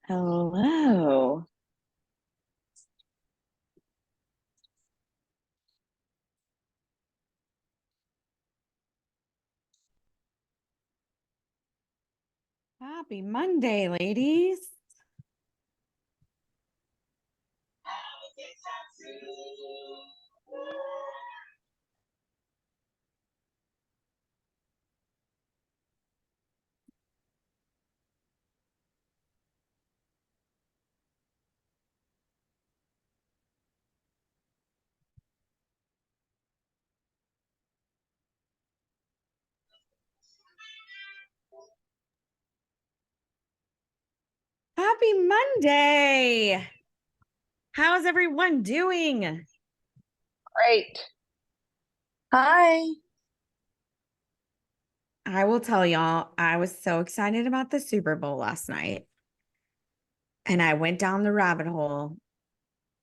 Hello. Happy Monday, ladies. Happy Monday. How's everyone doing? Great. Hi. I will tell y'all, I was so excited about the Super Bowl last night. And I went down the rabbit hole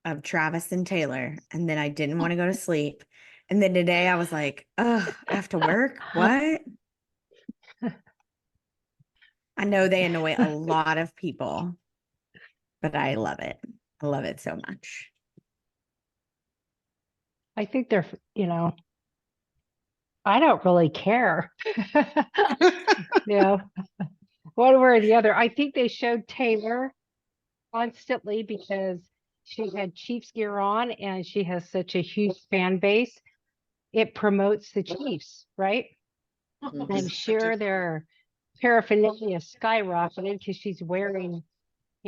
of Travis and Taylor. And then I didn't want to go to sleep. And then today I was like, oh, I have to work. What? I know they annoy a lot of people, but I love it. I love it so much. I think they're, I don't really care. One way or the other. I think they showed Taylor constantly because she had Chiefs gear on and she has such a huge fan base. It promotes the Chiefs, right? I'm sure their paraphernalia skyrocketed because she's wearing,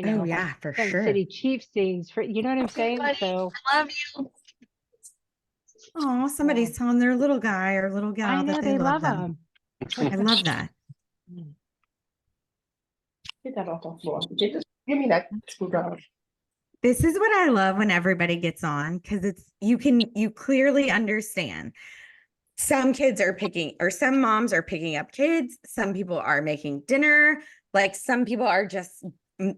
Oh, yeah, for Kansas sure. City Chiefs things for, you know what I'm saying? So I love you. Oh, somebody's telling their little guy or little I gal know that they love them. I love that. Get that off the floor. Give me that screwdriver. This is what I love when everybody gets on because you clearly understand. Some kids are picking, or some moms are picking up kids. Some people are making dinner. Like some people are just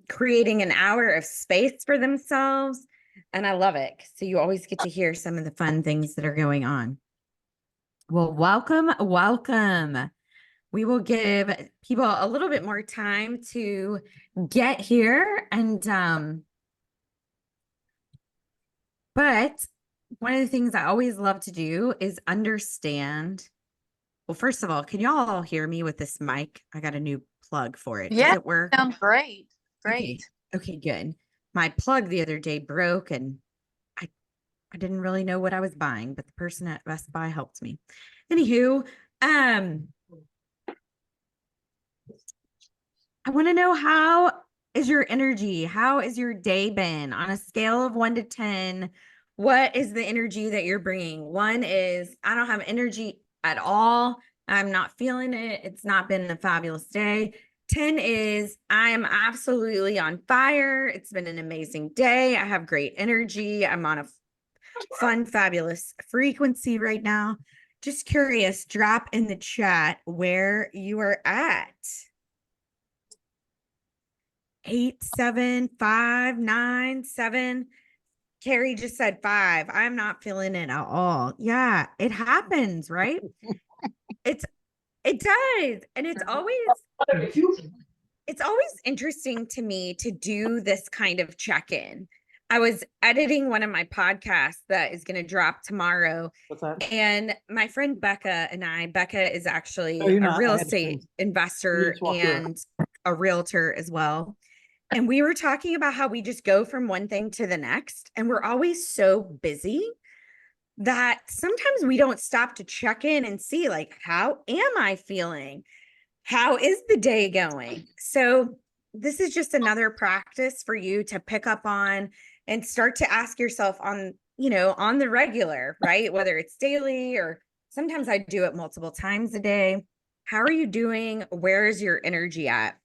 creating an hour of space for themselves. And I love it. So you always get to hear some of the fun things that are going on. Well, welcome. We will give people a little bit more time to get here. But one of the things I always love to do is understand. Well, first of all, can y'all all hear me with this mic? I got a new plug for it. Yeah, Does it work? sounds great. Great. Okay, good. My plug the other day broke and I didn't really know what I was buying, but the person at Best Buy helped me. Anywho, I want to know, how is your energy? How is your day been on a scale of 1 to 10? What is the energy that you're bringing? 1 is I don't have energy at all. I'm not feeling it. It's not been a fabulous day. 10 is I am absolutely on fire. It's been an amazing day. I have great energy. I'm on a fun, fabulous frequency right now. Just curious, drop in the chat where you are at. 8, 7, 5, 9, 7. Carrie just said 5. I'm not feeling it at all. Yeah, it happens, right? It does. And it's always interesting to me to do this kind of check-in. I was editing one of my podcasts that is going to drop tomorrow. What's that? And my friend Becca is actually Oh, a real estate investor and a realtor as well. And we were talking about how we just go from one thing to the next. And we're always so busy that sometimes we don't stop to check in and see, like, how am I feeling? How is the day going? So this is just another practice for you to pick up on and start to ask yourself on the regular, right? Whether it's daily or sometimes I do it multiple times a day. How are you doing? Where is your energy at?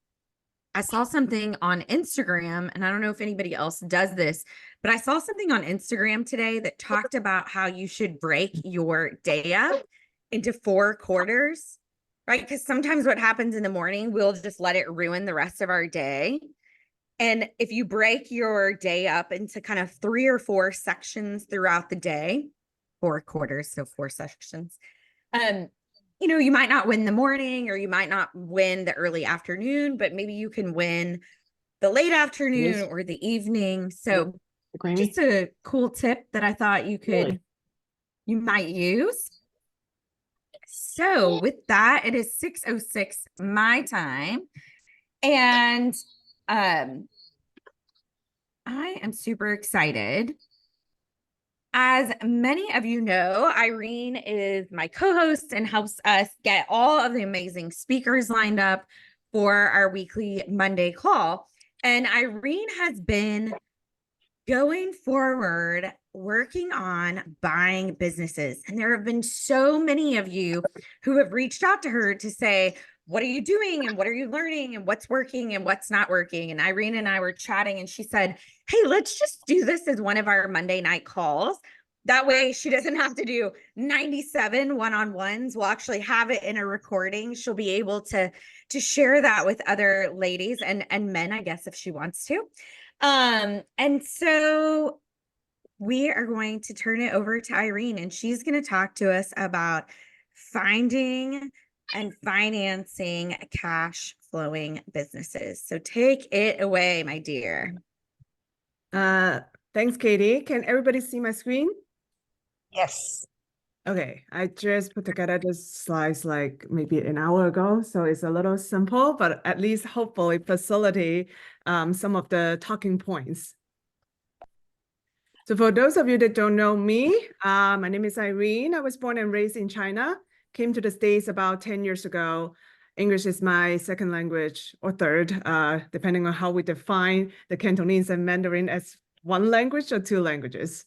I saw something on Instagram, and I don't know if anybody else does this, but I saw something on Instagram today that talked about how you should break your day up into 4 quarters, right? Because sometimes what happens in the morning, we'll just let it ruin the rest of our day. And if you break your day up into kind of 3 or 4 sections throughout the day, 4 quarters, so 4 sections, you might not win the morning or you might not win the early afternoon, but maybe you can win the late afternoon Yes. or the evening. So Creamy. just a cool tip that I thought Really? you might use. So with that, it is 6:06 my time. And I am super excited. As many of you know, Irene is my co-host and helps us get all of the amazing speakers lined up for our weekly Monday call. And Irene has been going forward working on buying businesses. And there have been so many of you who have reached out to her to say, what are you doing? And what are you learning? And what's working and what's not working? And Irene and I were chatting and she said, hey, let's just do this as one of our Monday night calls. That way she doesn't have to do 97 one-on-ones. We'll actually have it in a recording. She'll be able to share that with other ladies and men, I guess, if she wants to. And so we are going to turn it over to Irene, and she's going to talk to us about finding and financing cash flowing businesses. So take it away, my dear. Thanks, Katie. Can everybody see my screen? Yes. Okay, I just put together this slides like maybe an hour ago, so it's a little simple, but at least hopefully facilitate some of the talking points. So for those of you that don't know me, my name is Irene. I was born and raised in China, came to the States about 10 years ago. English is my second language or third, depending on how we define the Cantonese and Mandarin as one language or two languages.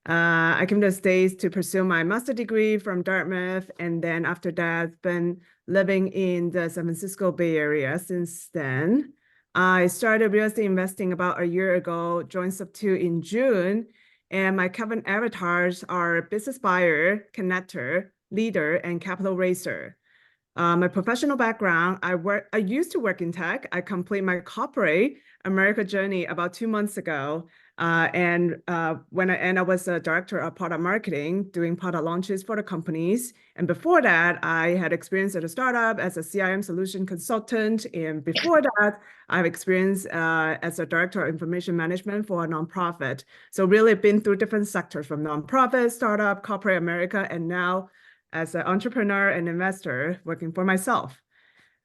I came to the States to pursue my master's degree from Dartmouth, and then after that, been living in the San Francisco Bay Area since then. I started real estate investing about a year ago, joined Sub2 in June, and my current avatars are business buyer, connector, leader, and capital raiser. My professional background, I used to work in tech. I completed my corporate America journey about 2 months ago. And I was a director of product marketing, doing product launches for the companies. And before that, I had experience at a startup as a CIM solution consultant. And before that, I've experience as a director of information management for a nonprofit. So really been through different sectors from nonprofit, startup, corporate America, and now as an entrepreneur and investor working for myself.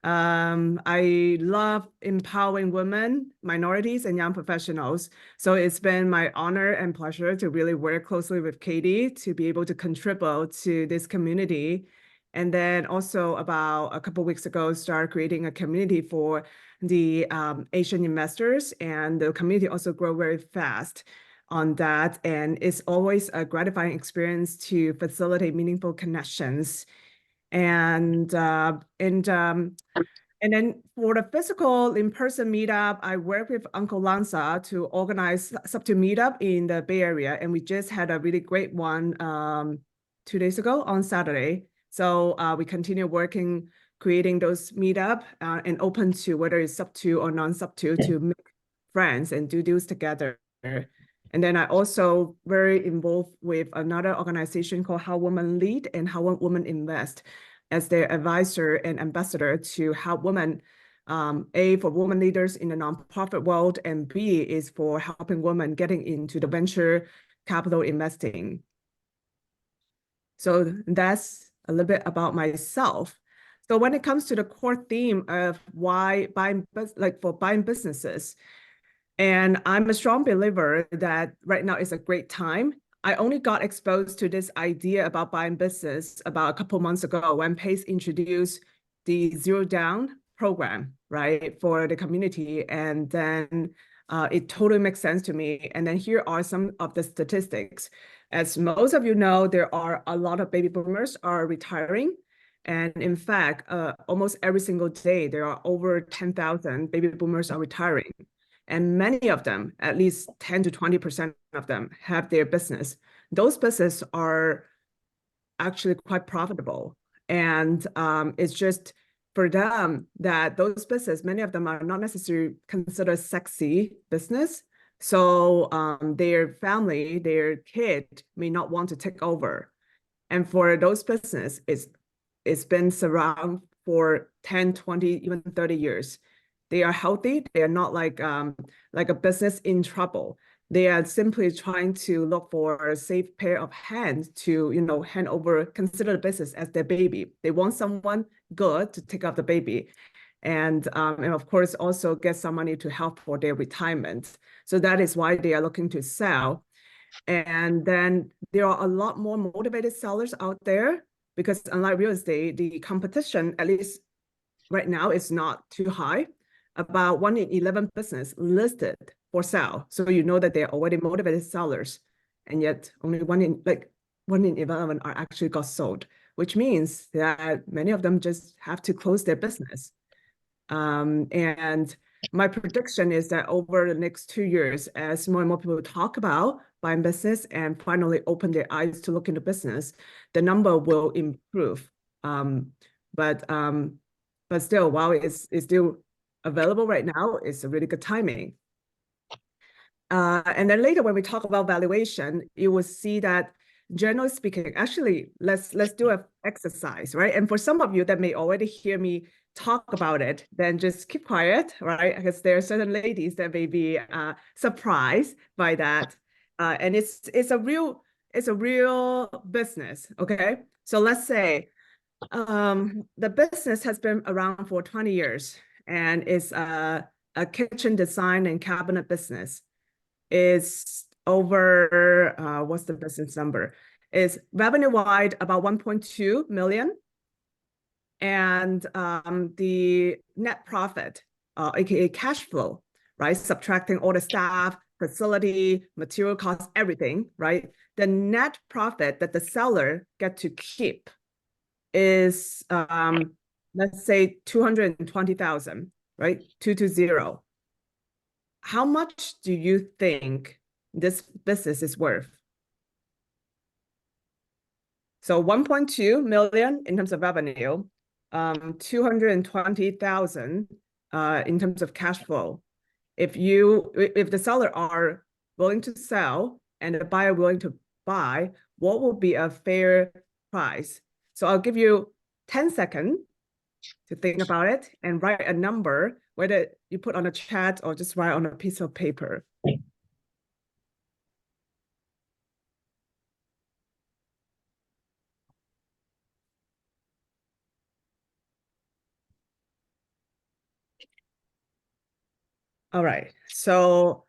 I love empowering women, minorities, and young professionals. So it's been my honor and pleasure to really work closely with Katie to be able to contribute to this community. And then also about a couple of weeks ago, start creating a community for the Asian investors, and the community also grow very fast on that. And it's always a gratifying experience to facilitate meaningful connections. And then for the physical in-person meetup, I work with Uncle Lanza to organize Sub2 meetup in the Bay Area. And we just had a really great one 2 days ago on Saturday. So we continue working, creating those meetup and open to whether it's Sub2 or non-Sub2 to make friends and do deals together. And then I also very involved with another organization called How Women Lead and How Women Invest as their advisor and ambassador to help women, A, for women leaders in the nonprofit world, and B, is for helping women getting into the venture capital investing. So that's a little bit about myself. So when it comes to the core theme of why buying businesses, and I'm a strong believer that right now is a great time. I only got exposed to this idea about buying business about a couple months ago when Pace introduced the Zero Down program, right, for the community. And then it totally makes sense to me. And then here are some of the statistics. As most of you know, there are a lot of baby boomers are retiring. And in fact, almost every single day, there are over 10,000 baby boomers are retiring. And many of them, at least 10 to 20% of them, have their business. Those businesses are actually quite profitable. And it's just for them that those businesses, many of them are not necessarily considered sexy business. So their family, their kid may not want to take over. And for those businesses, it's been around for 10, 20, even 30 years. They are healthy. They are not like a business in trouble. They are simply trying to look for a safe pair of hands to, hand over, consider the business as their baby. They want someone good to take up the baby. And of course, also get some money to help for their retirement. So that is why they are looking to sell. And then there are a lot more motivated sellers out there because unlike real estate, the competition, at least right now, is not too high. About 1 in 11 business listed for sale. So you know that they're already motivated sellers. And yet only 1 in 11 are actually got sold, which means that many of them just have to close their business. And my prediction is that over the next 2 years, as more and more people talk about buying business and finally open their eyes to look into business, the number will improve. But still, while it's still available right now, it's a really good timing. And then later, when we talk about valuation, you will see that generally speaking, actually, let's do an exercise, right? And for some of you that may already hear me talk about it, then just keep quiet, right? Because there are certain ladies that may be surprised by that. And it's a real business, okay? So let's say the business has been around for 20 years and is a kitchen design and cabinet business. Is over, what's the business number? Is revenue-wide about 1.2 million. And the net profit, aka cash flow, right? Subtracting all the staff, facility, material costs, everything, right? The net profit that the seller get to keep is, let's say 220,000, right? 220. How much do you think this business is worth? So 1.2 million in terms of revenue, 220,000 in terms of cash flow. If the seller are willing to sell and the buyer willing to buy, what will be a fair price? So I'll give you 10 seconds to think about it and write a number, whether you put on a chat or just write on a piece of paper. All right, so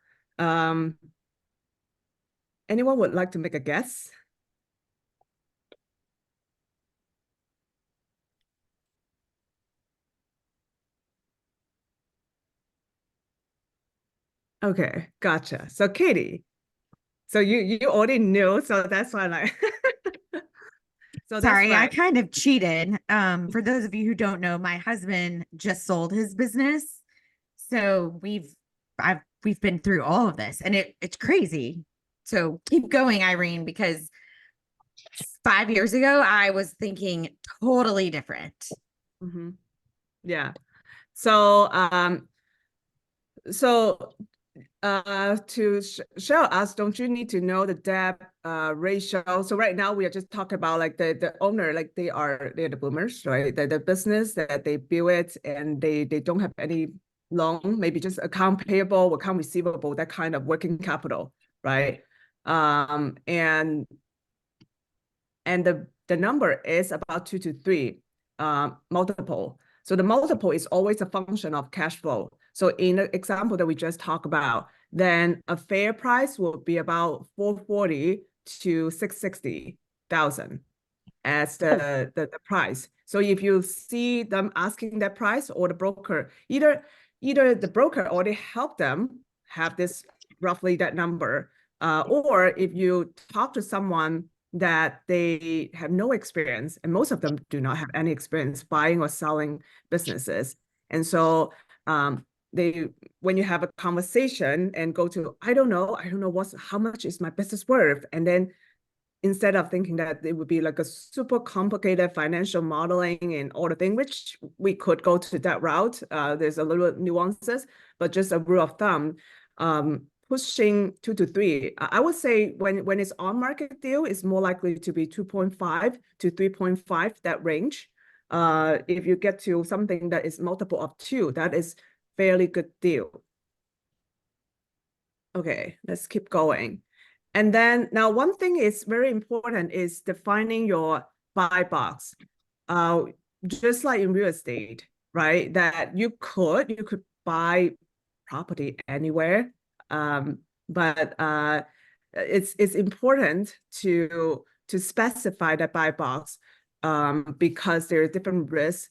anyone would like to make a guess? Okay, gotcha. So Katie, so you already knew, so that's why like so that's Sorry, I right. kind of cheated. For those of you who don't know, my husband just sold his business. So we've been through all of this and it's crazy. So keep going, Irene, because 5 years ago, I was thinking totally different. Mm-hmm. Yeah. So to show us, don't you need to know the debt ratio? So right now we are just talking about like the owner, like they're the boomers, right? The business that they build it and they don't have any loan, maybe just account payable, account receivable, that kind of working capital, right? And the number is about 2 to 3 multiple. So the multiple is always a function of cash flow. So in the example that we just talked about, then a fair price will be about 440 to 660,000 as the price. So if you see them asking that price or the broker, either the broker already helped them have this roughly that number, or if you talk to someone that they have no experience, and most of them do not have any experience buying or selling businesses. And so when you have a conversation and go to, I don't know how much is my business worth? And then instead of thinking that it would be like a super complicated financial modeling and all the thing, which we could go to that route. There's a little nuances, but just a rule of thumb, pushing 2 to 3. I would say when it's on market deal, it's more likely to be 2.5 to 3.5, that range. If you get to something that is multiple of 2, that is fairly good deal. Okay, let's keep going. And then now one thing is very important is defining your buy box. Just like in real estate, right? That you could buy property anywhere. But it's important to specify that buy box because there are different risks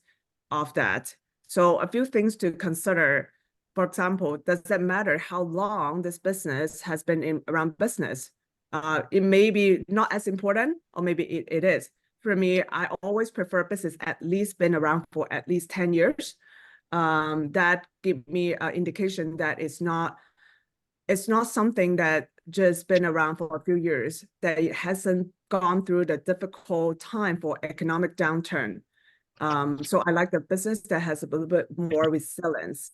of that. So a few things to consider. For example, does it matter how long this business has been around business? It may be not as important, or maybe it is. For me, I always prefer business at least been around for at least 10 years. That give me an indication that it's not something that just been around for a few years, that it hasn't gone through the difficult time for economic downturn. So I like the business that has a little bit more resilience.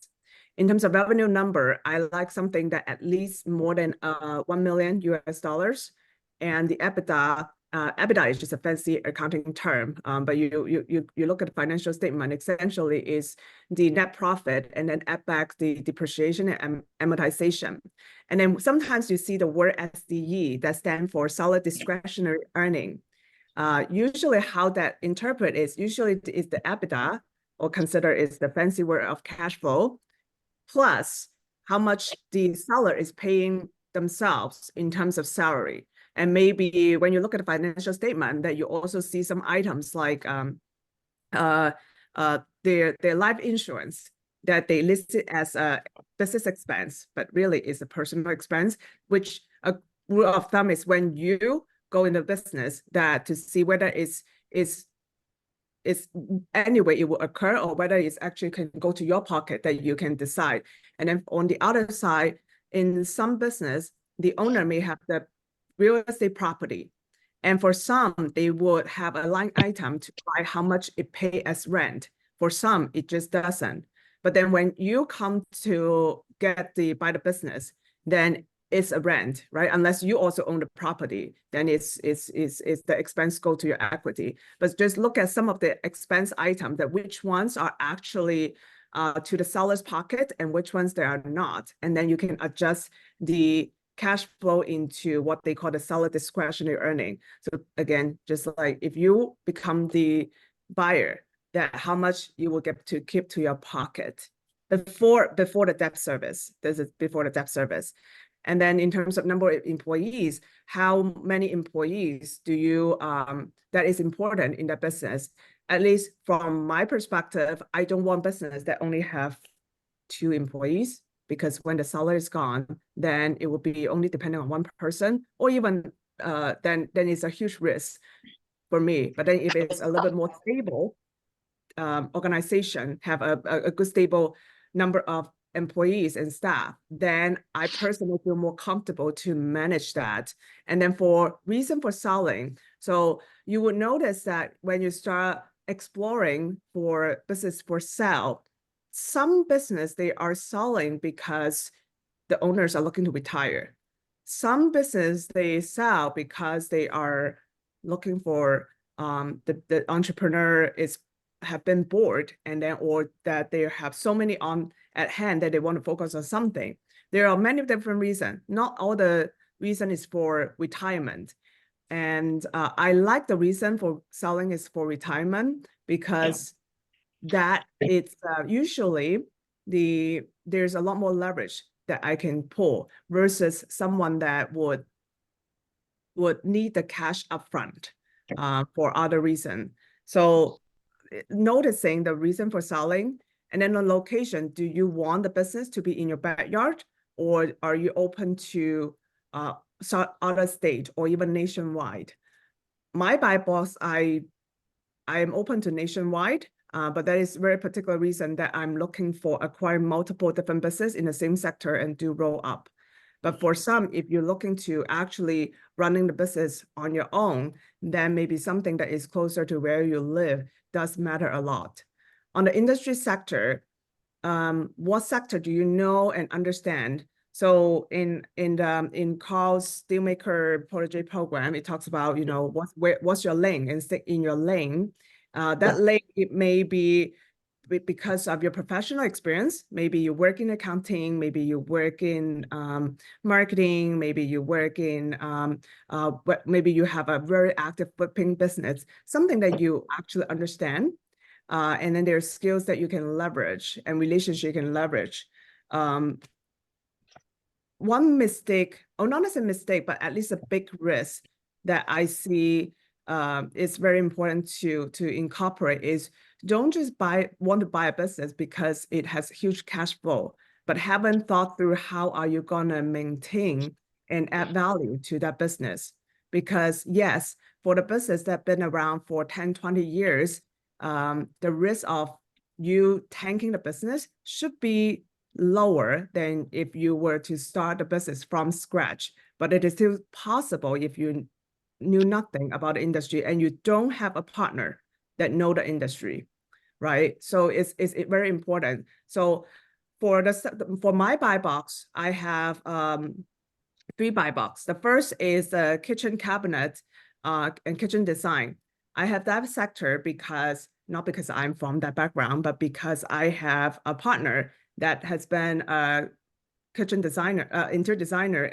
In terms of revenue number, I like something that at least more than $1 million US. And the EBITDA is just a fancy accounting term, but you look at the financial statement, essentially is the net profit and then add back the depreciation and amortization. And then sometimes you see the word SDE that stands for solid discretionary earning. Usually how that interpret is usually is the EBITDA, or consider is the fancy word of cash flow, plus how much the seller is paying themselves in terms of salary. And maybe when you look at the financial statement, that you also see some items like their life insurance that they listed as a business expense, but really is a personal expense, which a rule of thumb is when you go into business that to see whether it's anyway it will occur, or whether it's actually can go to your pocket, that you can decide. And then on the other side, in some business, the owner may have the real estate property, and for some they would have a line item to buy how much it pay as rent. For some it just doesn't. But then when you come to buy the business, then it's a rent, right? Unless you also own the property, then it's the expense go to your equity. But just look at some of the expense items, that which ones are actually to the seller's pocket and which ones they are not. And then you can adjust the cash flow into what they call the seller discretionary earning. So again, just like if you become the buyer, that how much you will get to keep to your pocket before the debt service. This is before the debt service. And then in terms of number of employees, how many employees do you, that is important in the business? At least from my perspective, I don't want business that only have 2 employees, because when the seller is gone, then it will be only depending on one person, or even then it's a huge risk for me. But then if it's a little bit more stable organization, have a good stable number of employees and staff, then I personally feel more comfortable to manage that. And then for reason for selling, so you would notice that when you start exploring for business for sale, some business they are selling because the owners are looking to retire. Some business they sell because they are looking for the entrepreneur have been bored, and then or that they have so many on at hand that they want to focus on something. There are many different reasons. Not all the reason is for retirement. And I like the reason for selling is for retirement, because that it's usually there's a lot more leverage that I can pull versus someone that would need the cash upfront for other reason. So noticing the reason for selling, and then the location. Do you want the business to be in your backyard, or are you open to other state or even nationwide? My buy box, I am open to nationwide, but that is very particular reason that I'm looking for acquire multiple different businesses in the same sector and do roll up. But for some, if you're looking to actually running the business on your own, then maybe something that is closer to where you live does matter a lot. On the industry sector, what sector do you know and understand? So in Carl's Steelmaker Protege program, it talks about, you know, what's your lane, and stick in your lane. That lane, it may be because of your professional experience. Maybe you work in accounting, maybe you work in marketing, maybe you work in, maybe you have a very active flipping business, something that you actually understand. And then there's skills that you can leverage and relationship you can leverage. One mistake, or not as a mistake, but at least a big risk that I see is very important to incorporate is don't just want to buy a business because it has huge cash flow, but haven't thought through how are you gonna maintain and add value to that business. Because yes, for the business that been around for 10, 20 years, the risk of you tanking the business should be lower than if you were to start a business from scratch. But it is still possible if you knew nothing about the industry and you don't have a partner that know the industry, right? So it's very important. So for my buy box, I have 3 buy box. The first is the kitchen cabinet and kitchen design. I have that sector because, not because I'm from that background, but because I have a partner that has been a kitchen designer, interior designer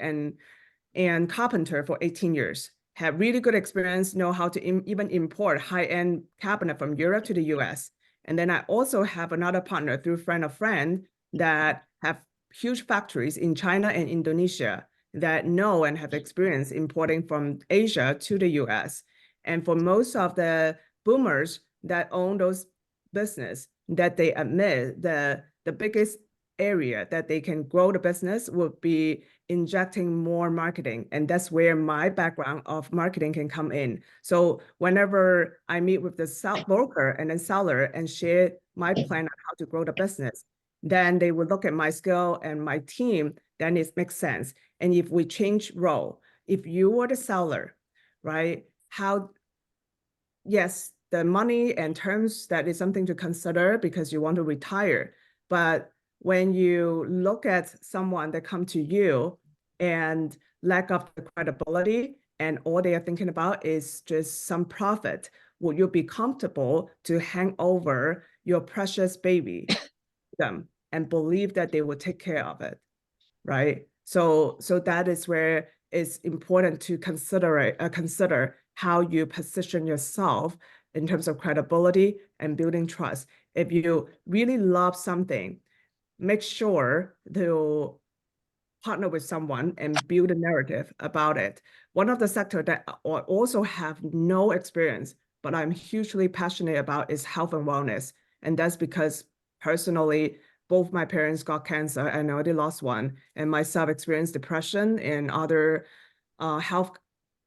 and carpenter for 18 years, have really good experience, know how to even import high-end cabinet from Europe to the US. And then I also have another partner through friend of friend that have huge factories in China and Indonesia that know and have experience importing from Asia to the US. And for most of the boomers that own those business, that they admit the biggest area that they can grow the business would be injecting more marketing. And that's where my background of marketing can come in. So whenever I meet with the broker and then seller and share my plan on how to grow the business, then they will look at my skill and my team, then it makes sense. And if we change role, if you were the seller, right, yes, the money and terms, that is something to consider because you want to retire. But when you look at someone that come to you and lack of the credibility and all they are thinking about is just some profit, will you be comfortable to hand over your precious baby to them and believe that they will take care of it, right? So that is where it's important to consider how you position yourself in terms of credibility and building trust. If you really love something, make sure to partner with someone and build a narrative about it. One of the sectors that I also have no experience, but I'm hugely passionate about is health and wellness. And that's because personally, both my parents got cancer and I already lost one, and myself experienced depression and other health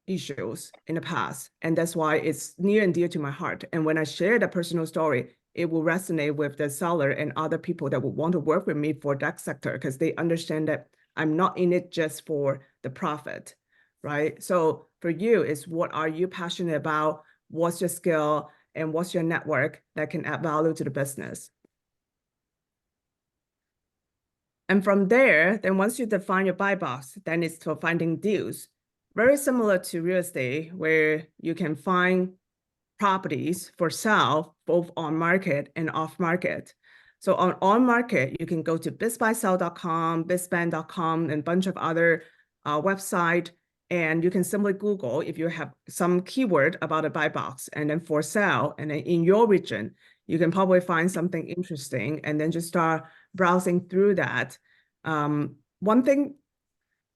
issues in the past. And that's why it's near and dear to my heart. And when I share that personal story, it will resonate with the seller and other people that will want to work with me for that sector because they understand that I'm not in it just for the profit, right? So for you, it's what are you passionate about? What's your skill and what's your network that can add value to the business? And from there, then once you define your buy box, then it's for finding deals. Very similar to real estate, where you can find properties for sale, both on market and off market. So on market, you can go to bizbuysell.com, bizban.com, and a bunch of other websites. And you can simply Google if you have some keyword about a buy box and then for sale. And then in your region, you can probably find something interesting and then just start browsing through that.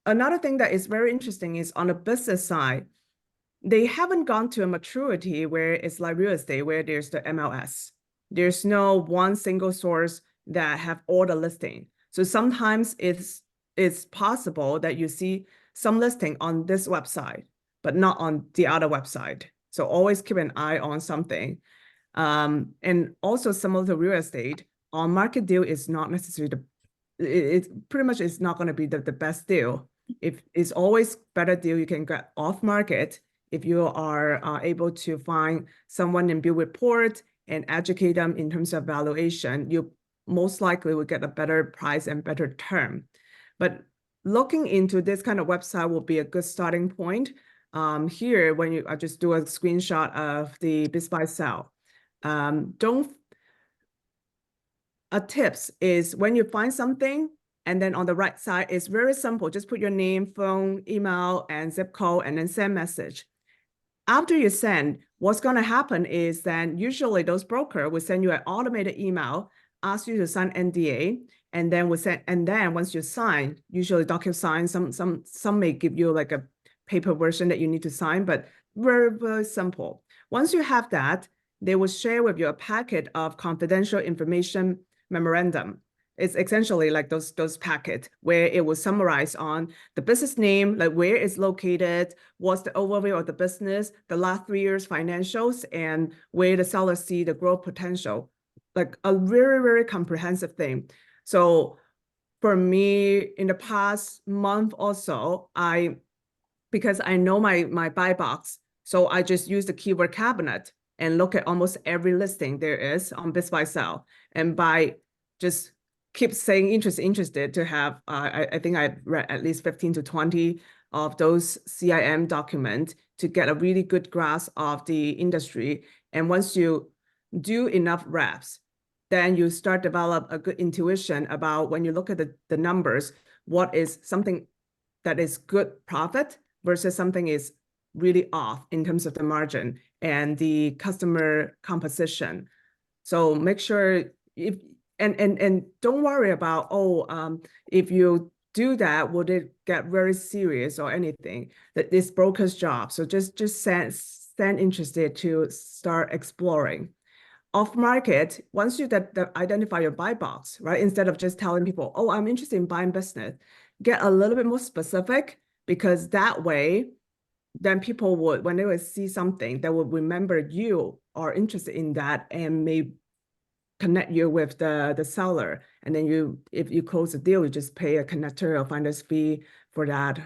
Another thing that is very interesting is on the business side, they haven't gone to a maturity where it's like real estate, where there's the MLS. There's no one single source that have all the listing. So sometimes it's possible that you see some listing on this website, but not on the other website. So always keep an eye on something. And also similar to real estate, on market deal is not necessarily it pretty much is not going to be the best deal. If it's always better deal you can get off market. If you are able to find someone and build report and educate them in terms of valuation, you most likely will get a better price and better term. But looking into this kind of website will be a good starting point. Here, when I just do a screenshot of the BizBuySell. a tips is when you find something, and then on the right side, it's very simple. Just put your name, phone, email, and zip code, and then send message. After you send, what's going to happen is then usually those broker will send you an automated email, ask you to sign NDA, and then once you sign, usually DocuSign, some may give you like a paper version that you need to sign, but very, very simple. Once you have that, they will share with you a packet of confidential information memorandum. It's essentially like those packets where it will summarize on the business name, like where it's located, what's the overview of the business, the last 3 years financials, and where the seller see the growth potential. Like a very, very comprehensive thing. So for me, in the past month or so, because I know my buy box, so I just use the keyword cabinet and look at almost every listing there is on Biz Buy Sell, and by just keep saying interested to have, I think I read at least 15 to 20 of those CIM documents to get a really good grasp of the industry. And once you do enough reps, then you start develop a good intuition about when you look at the numbers, what is something that is good profit versus something is really off in terms of the margin and the customer composition. So make sure and don't worry about, if you do that, would it get very serious or anything? That this broker's job. So just stand interested to start exploring. Off market, once you identify your buy box, right? Instead of just telling people, oh, I'm interested in buying business, get a little bit more specific, because that way, then people would, when they would see something, they would remember you are interested in that and may connect you with the seller. And then if you close the deal, you just pay a connector or finder's fee for that.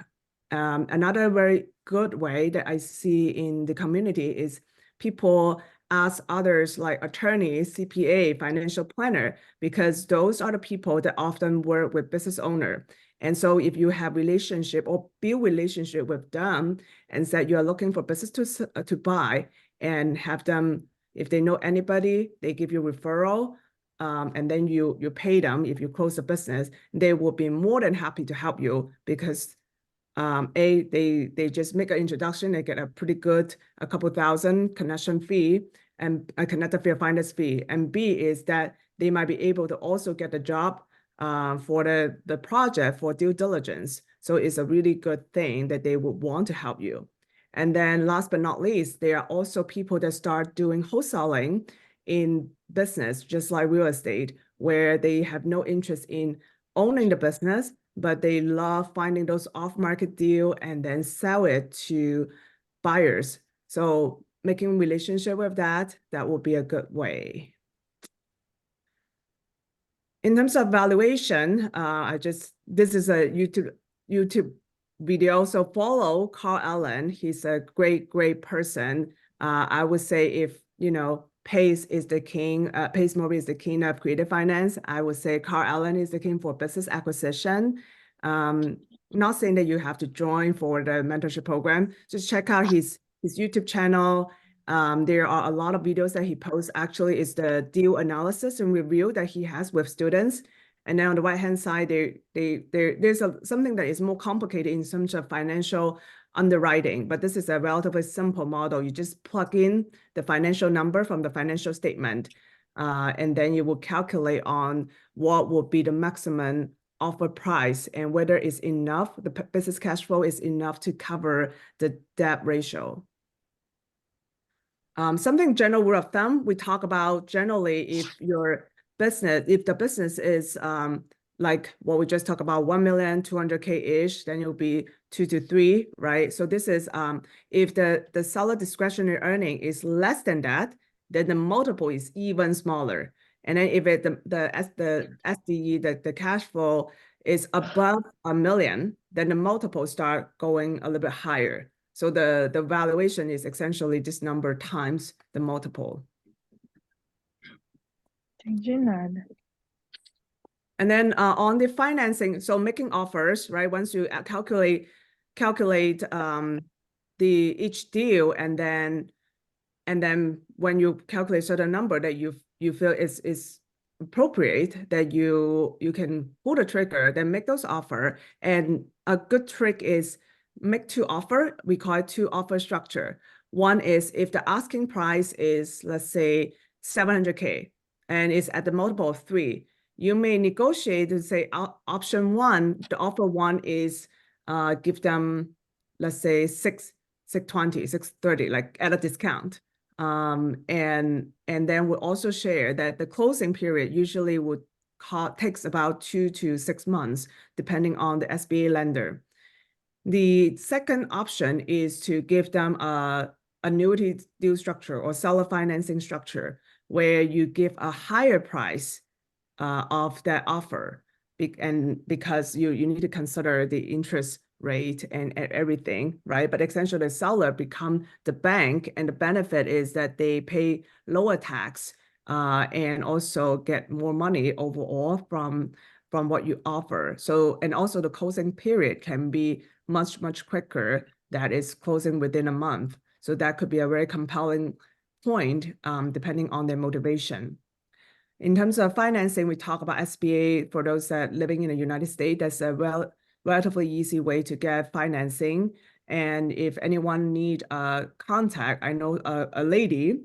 Another very good way that I see in the community is people ask others like attorneys, CPA, financial planner, because those are the people that often work with business owner. And so if you have relationship or build relationship with them and said you are looking for business to buy, and have them, if they know anybody, they give you referral, and then you pay them. If you close the business, they will be more than happy to help you, because they just make an introduction, they get a pretty good, a couple thousand connection fee and a connector fee, a finder's fee. And B is that they might be able to also get the job for the project for due diligence. So it's a really good thing that they would want to help you. And then last but not least, there are also people that start doing wholesaling in business, just like real estate, where they have no interest in owning the business, but they love finding those off-market deal and then sell it to buyers. So making relationship with that will be a good way. In terms of valuation, this is a YouTube video. So follow Carl Allen. He's a great person. I would say if, Pace is the king, Pace Murray is the king of creative finance, I would say Carl Allen is the king for business acquisition. Not saying that you have to join for the mentorship program. Just check out his YouTube channel. There are a lot of videos that he posts. Actually, it's the deal analysis and review that he has with students. And then on the right-hand side, there's something that is more complicated in terms of financial underwriting, but this is a relatively simple model. You just plug in the financial number from the financial statement, and then you will calculate on what will be the maximum offer price and whether it's enough, the business cash flow is enough to cover the debt ratio. Something general rule of thumb, we talk about generally if the business is like what we just talked about, 1,200,000-ish, then it'll be 2 to 3, right? So this is if the seller discretionary earning is less than that, then the multiple is even smaller. And then if the SDE, the cash flow is above 1 million, then the multiple start going a little bit higher. So the valuation is essentially this number times the multiple. And then on the financing, so making offers, right? Once you calculate each deal, and then when you calculate certain number that you feel is appropriate, that you can pull the trigger, then make those offer. And a good trick is make two offer. We call it two offer structure. One is if the asking price is, let's say, 700K and it's at the multiple of 3, you may negotiate to say option 1, the offer 1 is give them, let's say, 620, 630, like at a discount. And then we'll also share that the closing period usually would takes about 2 to 6 months, depending on the SBA lender. The second option is to give them a annuity deal structure or seller financing structure, where you give a higher price of that offer, and because you need to consider the interest rate and everything, right? But essentially the seller become the bank, and the benefit is that they pay lower tax and also get more money overall from what you offer. So, and also the closing period can be much quicker, that is closing within a month. So that could be a very compelling point depending on their motivation. In terms of financing, we talk about SBA. For those that living in the United States, that's a relatively easy way to get financing. And if anyone need a contact, I know a lady,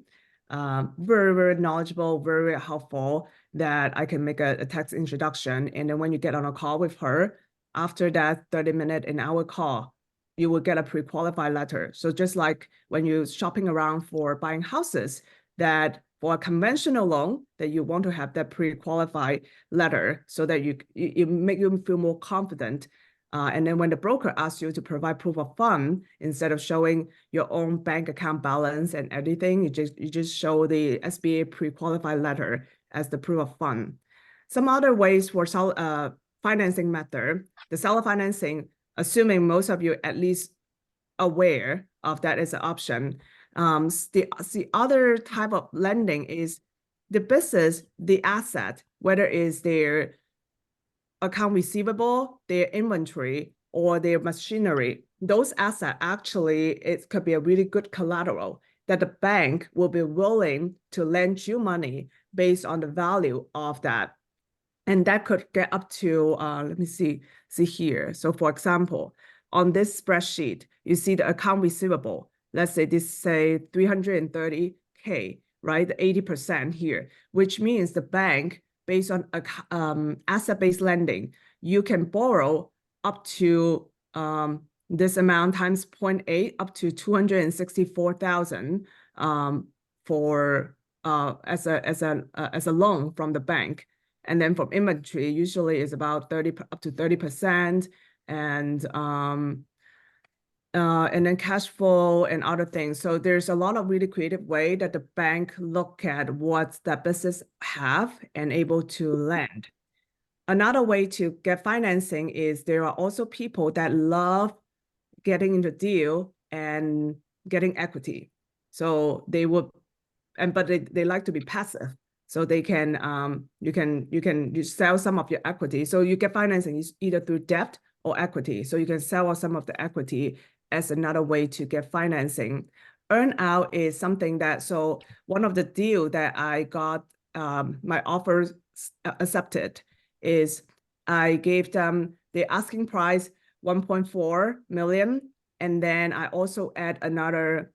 very knowledgeable, very helpful, that I can make a text introduction. And then when you get on a call with her, after that 30-minute, an hour call, you will get a pre-qualified letter. So just like when you're shopping around for buying houses, that for a conventional loan, that you want to have that pre-qualified letter so that you make you feel more confident. And then when the broker asks you to provide proof of fund, instead of showing your own bank account balance and everything, you just show the SBA pre-qualified letter as the proof of fund. Some other ways for financing method, the seller financing, assuming most of you at least aware of that as an option. The other type of lending is the business, the asset, whether it's their account receivable, their inventory, or their machinery. Those assets actually, it could be a really good collateral that the bank will be willing to lend you money based on the value of that. And that could get up to, let me see here. So for example, on this spreadsheet, you see the account receivable. Let's say this say 330K, right? The 80% here, which means the bank, based on asset-based lending, you can borrow up to this amount times 0.8 up to 264,000 for as a loan from the bank. And then from inventory, usually is about up to 30%, and then cash flow and other things. So there's a lot of really creative way that the bank look at what that business have and able to lend. Another way to get financing is there are also people that love getting into deal and getting equity. So they would, but they like to be passive. So they can, you sell some of your equity. So you get financing either through debt or equity. So you can sell some of the equity as another way to get financing. Earn out is something that, so one of the deal that I got my offers accepted is I gave them the asking price 1.4 million. And then I also add another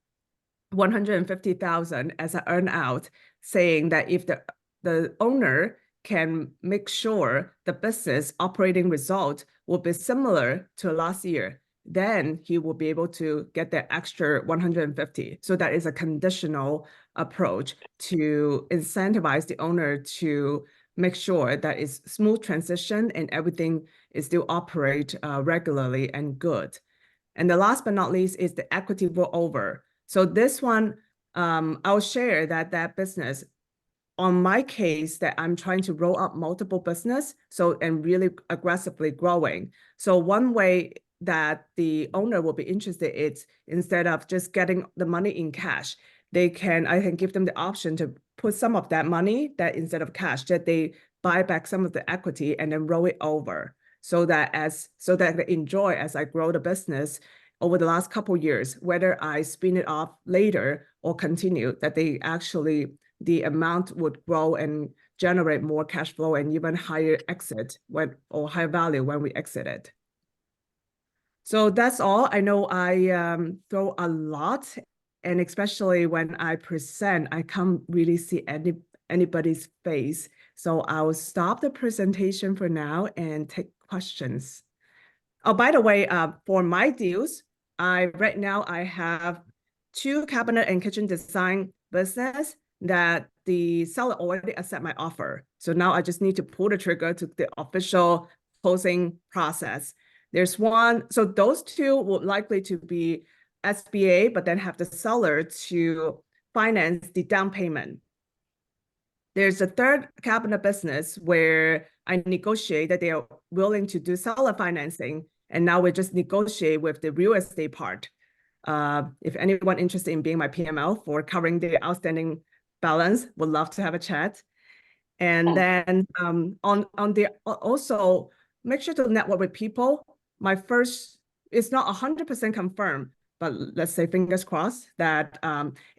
150,000 as an earn out, saying that if the owner can make sure the business operating result will be similar to last year, then he will be able to get the extra 150. So that is a conditional approach to incentivize the owner to make sure that it's smooth transition and everything is still operate regularly and good. And the last but not least is the equity rollover. So this one, I'll share that business on my case that I'm trying to roll up multiple business, so and really aggressively growing. So one way that the owner will be interested is instead of just getting the money in cash, I can give them the option to put some of that money that instead of cash, that they buy back some of the equity and then roll it over, so that they enjoy as I grow the business over the last couple of years, whether I spin it off later or continue, that they actually, the amount would grow and generate more cash flow and even higher exit or higher value when we exit it. So that's all. I know I throw a lot, and especially when I present, I can't really see anybody's face. So I'll stop the presentation for now and take questions. Oh, by the way, for my deals, right now I have 2 cabinet and kitchen design business that the seller already accept my offer. So now I just need to pull the trigger to the official closing process. There's one, so those 2 would likely to be SBA, but then have the seller to finance the down payment. There's a 3rd cabinet business where I negotiate that they are willing to do seller financing, and now we just negotiate with the real estate part. If anyone interested in being my PML for covering the outstanding balance, would love to have a chat. And then also make sure to network with people. My first, it's not 100% confirmed, but let's say fingers crossed that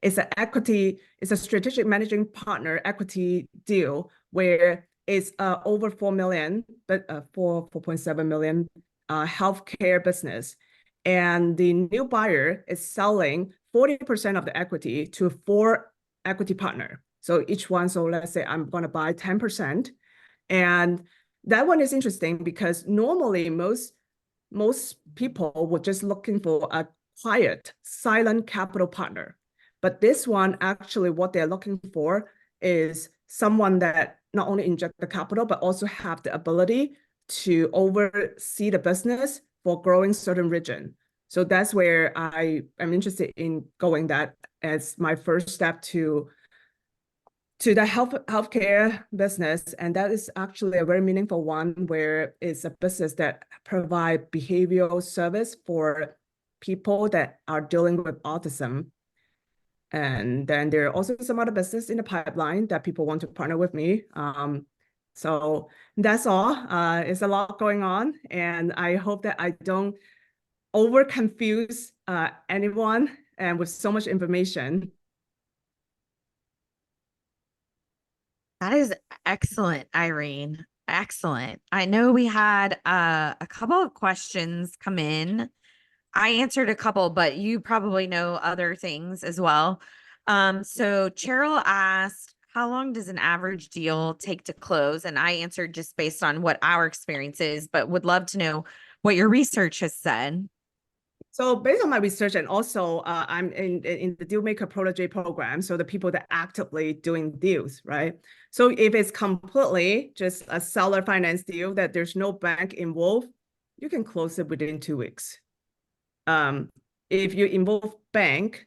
it's a strategic managing partner equity deal where it's over 4 million, but 4.7 million healthcare business. And the new buyer is selling 40% of the equity to 4 equity partner. So each one, so let's say I'm going to buy 10%. And that one is interesting because normally most people were just looking for a quiet, silent capital partner. But this one, actually what they're looking for is someone that not only inject the capital, but also have the ability to oversee the business for growing certain region. So that's where I am interested in going that as my first step to the healthcare business. And that is actually a very meaningful one where it's a business that provide behavioral service for people that are dealing with autism. And then there are also some other business in the pipeline that people want to partner with me. So that's all. It's a lot going on, and I hope that I don't over confuse anyone and with so much information. That is excellent, Irene. Excellent. I know we had a couple of questions come in. I answered a couple, but you probably know other things as well. So Cheryl asked, how long does an average deal take to close? And I answered just based on what our experience is, but would love to know what your research has said. So based on my research, and also I'm in the deal maker protege program, so the people that actively doing deals, right? So if it's completely just a seller finance deal that there's no bank involved, you can close it within 2 weeks. If you involve bank,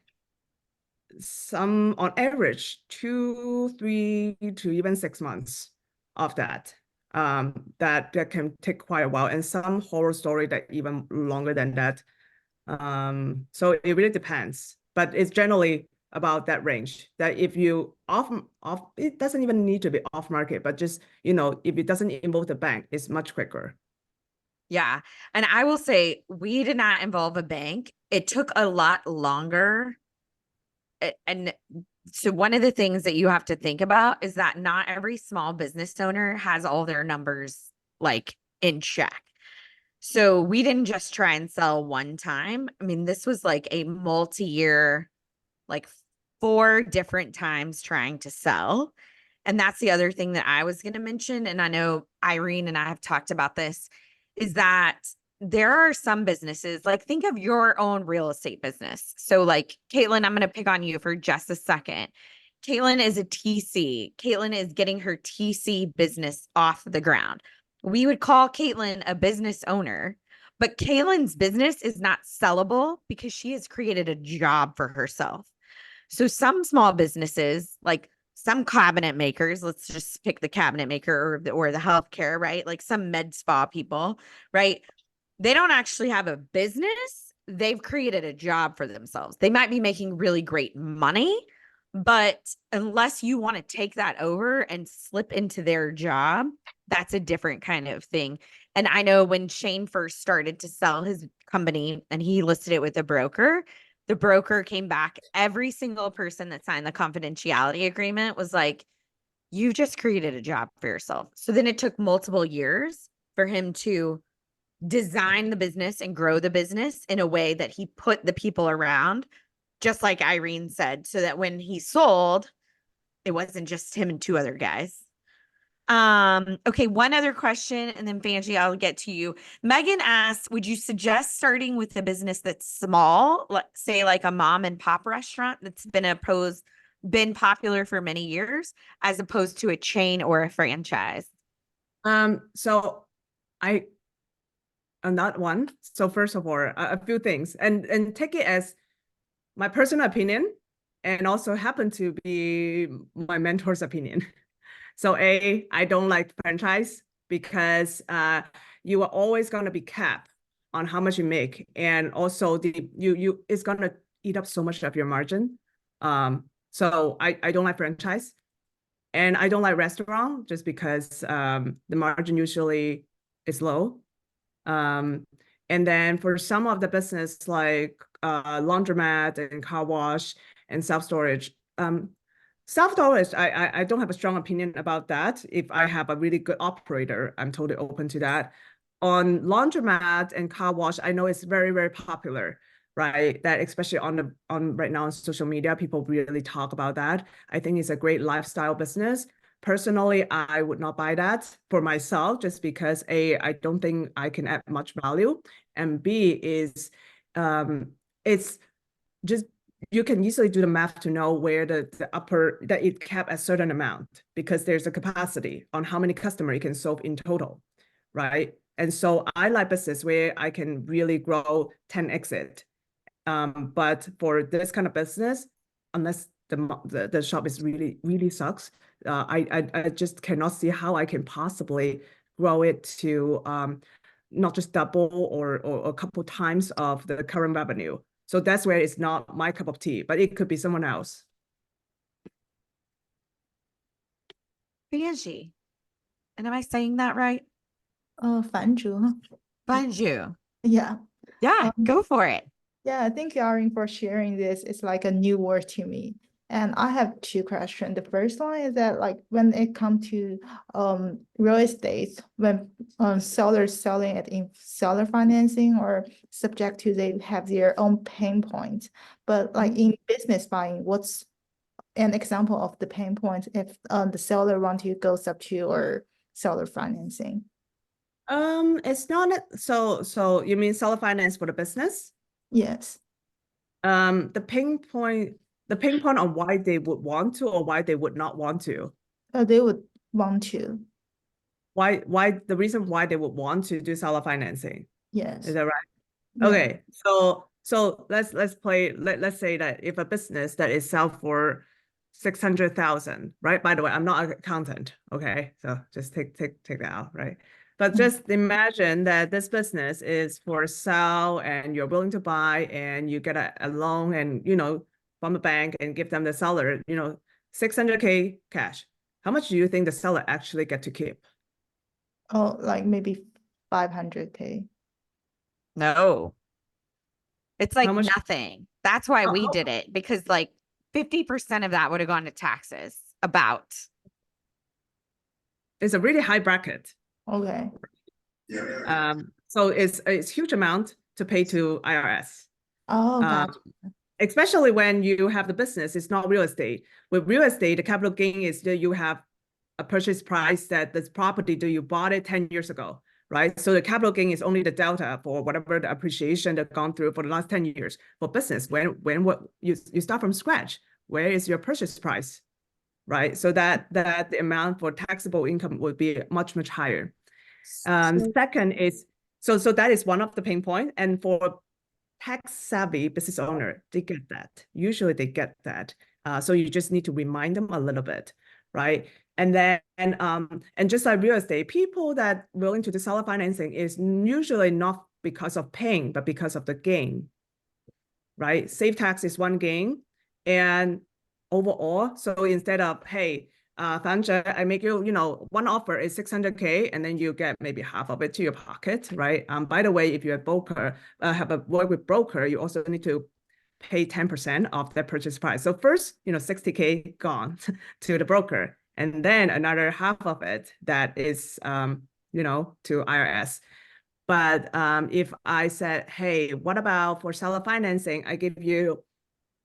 some on average 2, 3 to even 6 months of that. That can take quite a while, and some horror story that even longer than that. So it really depends, but it's generally about that range. That if you off, it doesn't even need to be off market, but just, you know, if it doesn't involve the bank, it's much quicker. Yeah. And I will say we did not involve a bank. It took a lot longer. And so one of the things that you have to think about is that not every small business owner has all their numbers like in check. So we didn't just try and sell one time. I mean, this was like a multi-year, like 4 different times trying to sell. And that's the other thing that I was going to mention. And I know Irene and I have talked about this, is that there are some businesses, like think of your own real estate business. So like Caitlin, I'm going to pick on you for just a second. Caitlin is a TC. Caitlin is getting her TC business off the ground. We would call Caitlin a business owner, but Caitlin's business is not sellable because she has created a job for herself. So some small businesses, like some cabinet makers, let's just pick the cabinet maker or the healthcare, right? Like some med spa people, right? They don't actually have a business. They've created a job for themselves. They might be making really great money, but unless you want to take that over and slip into their job, that's a different kind of thing. And I know when Shane first started to sell his company and he listed it with a broker, the broker came back. Every single person that signed the confidentiality agreement was like, you just created a job for yourself. So then it took multiple years for him to design the business and grow the business in a way that he put the people around, just like Irene said, so that when he sold, it wasn't just him and two other guys. Okay, one other question, and then Fanji, I'll get to you. Megan asked, would you suggest starting with a business that's small, say like a mom and pop restaurant that's been popular for many years, as opposed to a chain or a franchise? So on that one, so first of all, a few things, and take it as my personal opinion, and also happen to be my mentor's opinion. So I don't like franchise because you are always going to be capped on how much you make, and also it's going to eat up so much of your margin. So I don't like franchise, and I don't like restaurant just because the margin usually is low. And then for some of the business like laundromat and car wash and self-storage, self-storage, I don't have a strong opinion about that. If I have a really good operator, I'm totally open to that. On laundromat and car wash, I know it's very, very popular, right? That especially on right now on social media, people really talk about that. I think it's a great lifestyle business. Personally, I would not buy that for myself just because A, I don't think I can add much value, and B is it's just you can easily do the math to know where the upper that it cap a certain amount because there's a capacity on how many customers you can serve in total, right? And so I like business where I can really grow 10x it. But for this kind of business, unless the shop is really sucks, I just cannot see how I can possibly grow it to not just double or a couple times of the current revenue. So that's where it's not my cup of tea, but it could be someone else. Fanji, and am I saying that right? 繁殖. Fanju. Yeah. Yeah, go for it. Yeah, thank you, Irene, for sharing this. It's like a new word to me. And I have two questions. The first one is that like when it comes to real estate, when sellers selling it in seller financing or subject to they have their own pain points. But like in business buying, what's an example of the pain point if the seller want to go sub to or seller financing? It's not so you mean seller finance for the business? Yes. The pain point on why they would want to or why they would not want to. They would want to. Why the reason why they would want to do seller financing? Yes. Is that right? Yeah. Okay, so let's say that if a business that is sell for 600,000, right? By the way, I'm not an accountant, okay? So just take that out, right? But just imagine that this business is for sale and you're willing to buy and you get a loan and, from the bank and give them the seller, 600K cash. How much do you think the seller actually get to keep? Oh, like maybe 500K. No. It's like How much? nothing. That's why we Oh. did it, because like 50% of that would have gone to taxes. About. It's a really high bracket. Okay. So it's huge amount to pay to IRS. Oh, gotcha. Especially when you have the business, it's not real estate. With real estate, the capital gain is that you have a purchase price that this property that you bought it 10 years ago, right? So the capital gain is only the delta for whatever the appreciation that's gone through for the last 10 years. For business, when you start from scratch, where is your purchase price, right? So that the amount for taxable income would be much higher. Second is, so that is one of the pain point. And for tax savvy business owner, they get that. Usually they get that. So you just need to remind them a little bit, right? And then, and just like real estate, people that willing to do seller financing is usually not because of pain, but because of the gain, right? Save tax is one gain, and overall, so instead of, hey, Fanja, I make you, one offer is 600K, and then you get maybe half of it to your pocket, right? By the way, if you're a broker, have a work with broker, you also need to pay 10% of that purchase price. So first, 60K gone to the broker. and then another half of it that is, you know, to IRS. But if I said, hey, what about for seller financing? I give you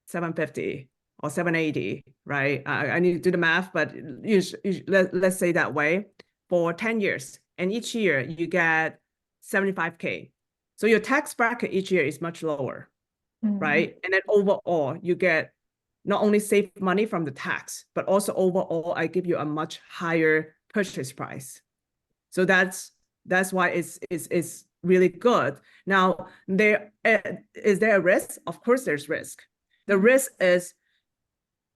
750 or 780, right? I need to do the math, but let's say that way for 10 years. And each year you get 75K. So your tax bracket each year is much lower, right? And then overall, you get not only save money from the tax, but also overall, I give you a much higher purchase price. So that's why it's really good. Now, is there a risk? Of course, there's risk. The risk is,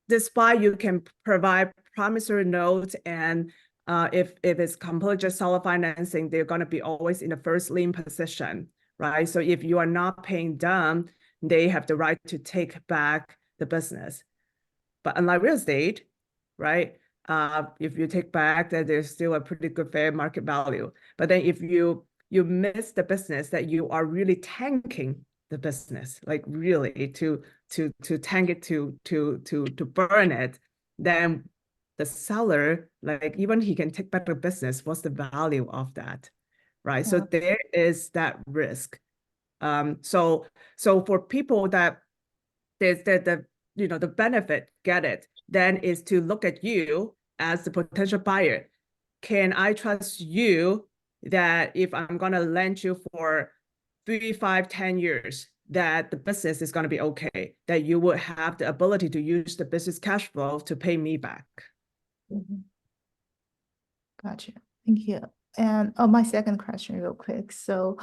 despite you can provide promissory notes, and if it's completely just seller financing, they're going to be always in the first lien position, right? So if you are not paying them, they have the right to take back the business. But unlike real estate, right? If you take back, that there's still a pretty good fair market value. But then if you miss the business, that you are really tanking the business, like really to tank it, to burn it, then the seller, like even he can take back the business, what's the value of that, right? So there is that risk. So for people that there's the you know, the benefit, get it, then is to look at you as the potential buyer. Can I trust you that if I'm going to lend you for 3, 5, 10 years, that the business is going to be okay, that you will have the ability to use the business cash flow to pay me back? Gotcha. Thank you. And my second question real quick. So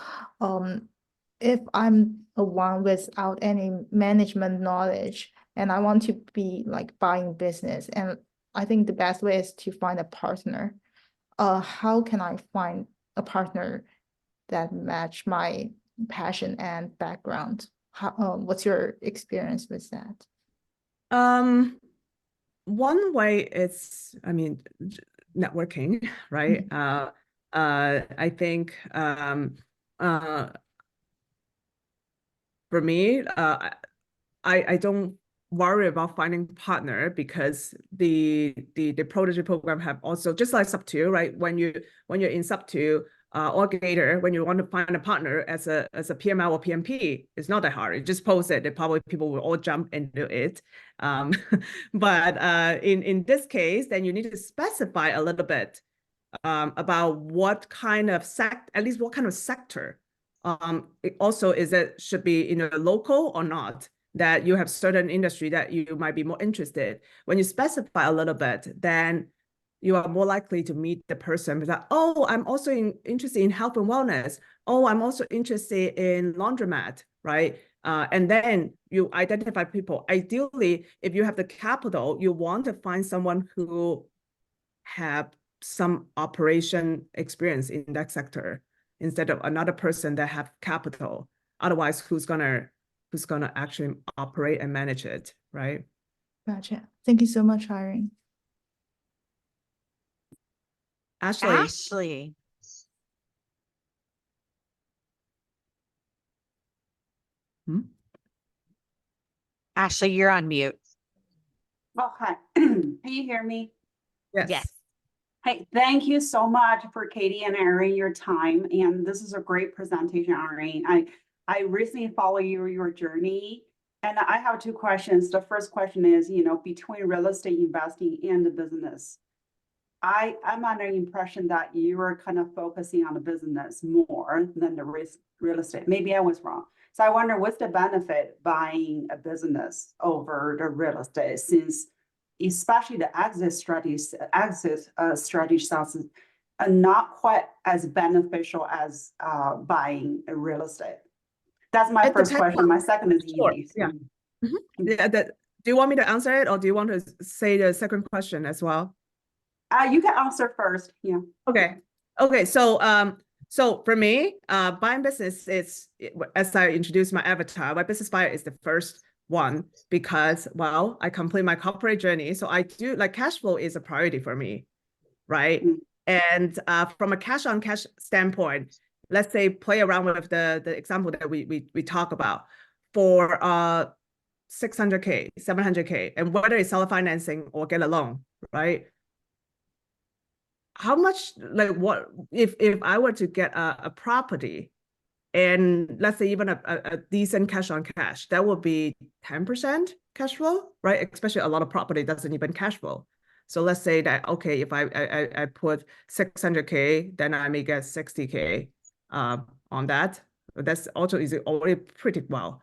if I'm a one without any management knowledge and I want to be like buying business, and I think the best way is to find a partner. How can I find a partner that match my passion and background? What's your experience with that? One way is, I mean, networking, right? I think for me, I don't worry about finding partner, because the protege program have also, just like sub 2, right? When you're in sub 2 or Gator, when you want to find a partner as a PML or PMP, it's not that hard. You just post it, probably people will all jump into it. But in this case, then you need to specify a little bit about what kind of at least what kind of sector. It also is that should be local or not, that you have certain industry that you might be more interested. When you specify a little bit, then you are more likely to meet the person that, oh, I'm also interested in health and wellness. Oh, I'm also interested in laundromat, right? And then you identify people. Ideally, if you have the capital, you want to find someone who have some operation experience in that sector, instead of another person that have capital. Otherwise, who's gonna actually operate and manage it, right? Gotcha. Thank you so much, Irene. Ashley. Ashley, you're on mute. Oh, hi. Can you hear me? Yes. Hey, thank you so much for Katie and Irene, your time. And this is a great presentation, Irene. I recently follow your journey. And I have 2 questions. The first question is, between real estate investing and the business. I'm under the impression that you are kind of focusing on the business more than the real estate. Maybe I was wrong. So I wonder, what's the benefit buying a business over the real estate, since especially the exit strategies are not quite as beneficial as buying a real estate. That's my first question. My second is easy. Yeah. Yeah. Do you want me to answer it, or do you want to say the second question as well? You can answer first. Yeah. Okay. So for me, buying business is, as I introduced my avatar, my business buyer is the first one, because, well, I complete my corporate journey. So I do, like, cash flow is a priority for me, right? And from a cash on cash standpoint, let's say play around with the example that we talk about for 600K, 700K, and whether it's seller financing or get a loan, right? how much, like what, if I were to get a property and let's say even a decent cash on cash, that would be 10% cash flow, right? Especially a lot of property doesn't even cash flow. So let's say that, okay, if I put 600K, then I may get 60K on that. That's also is already pretty well.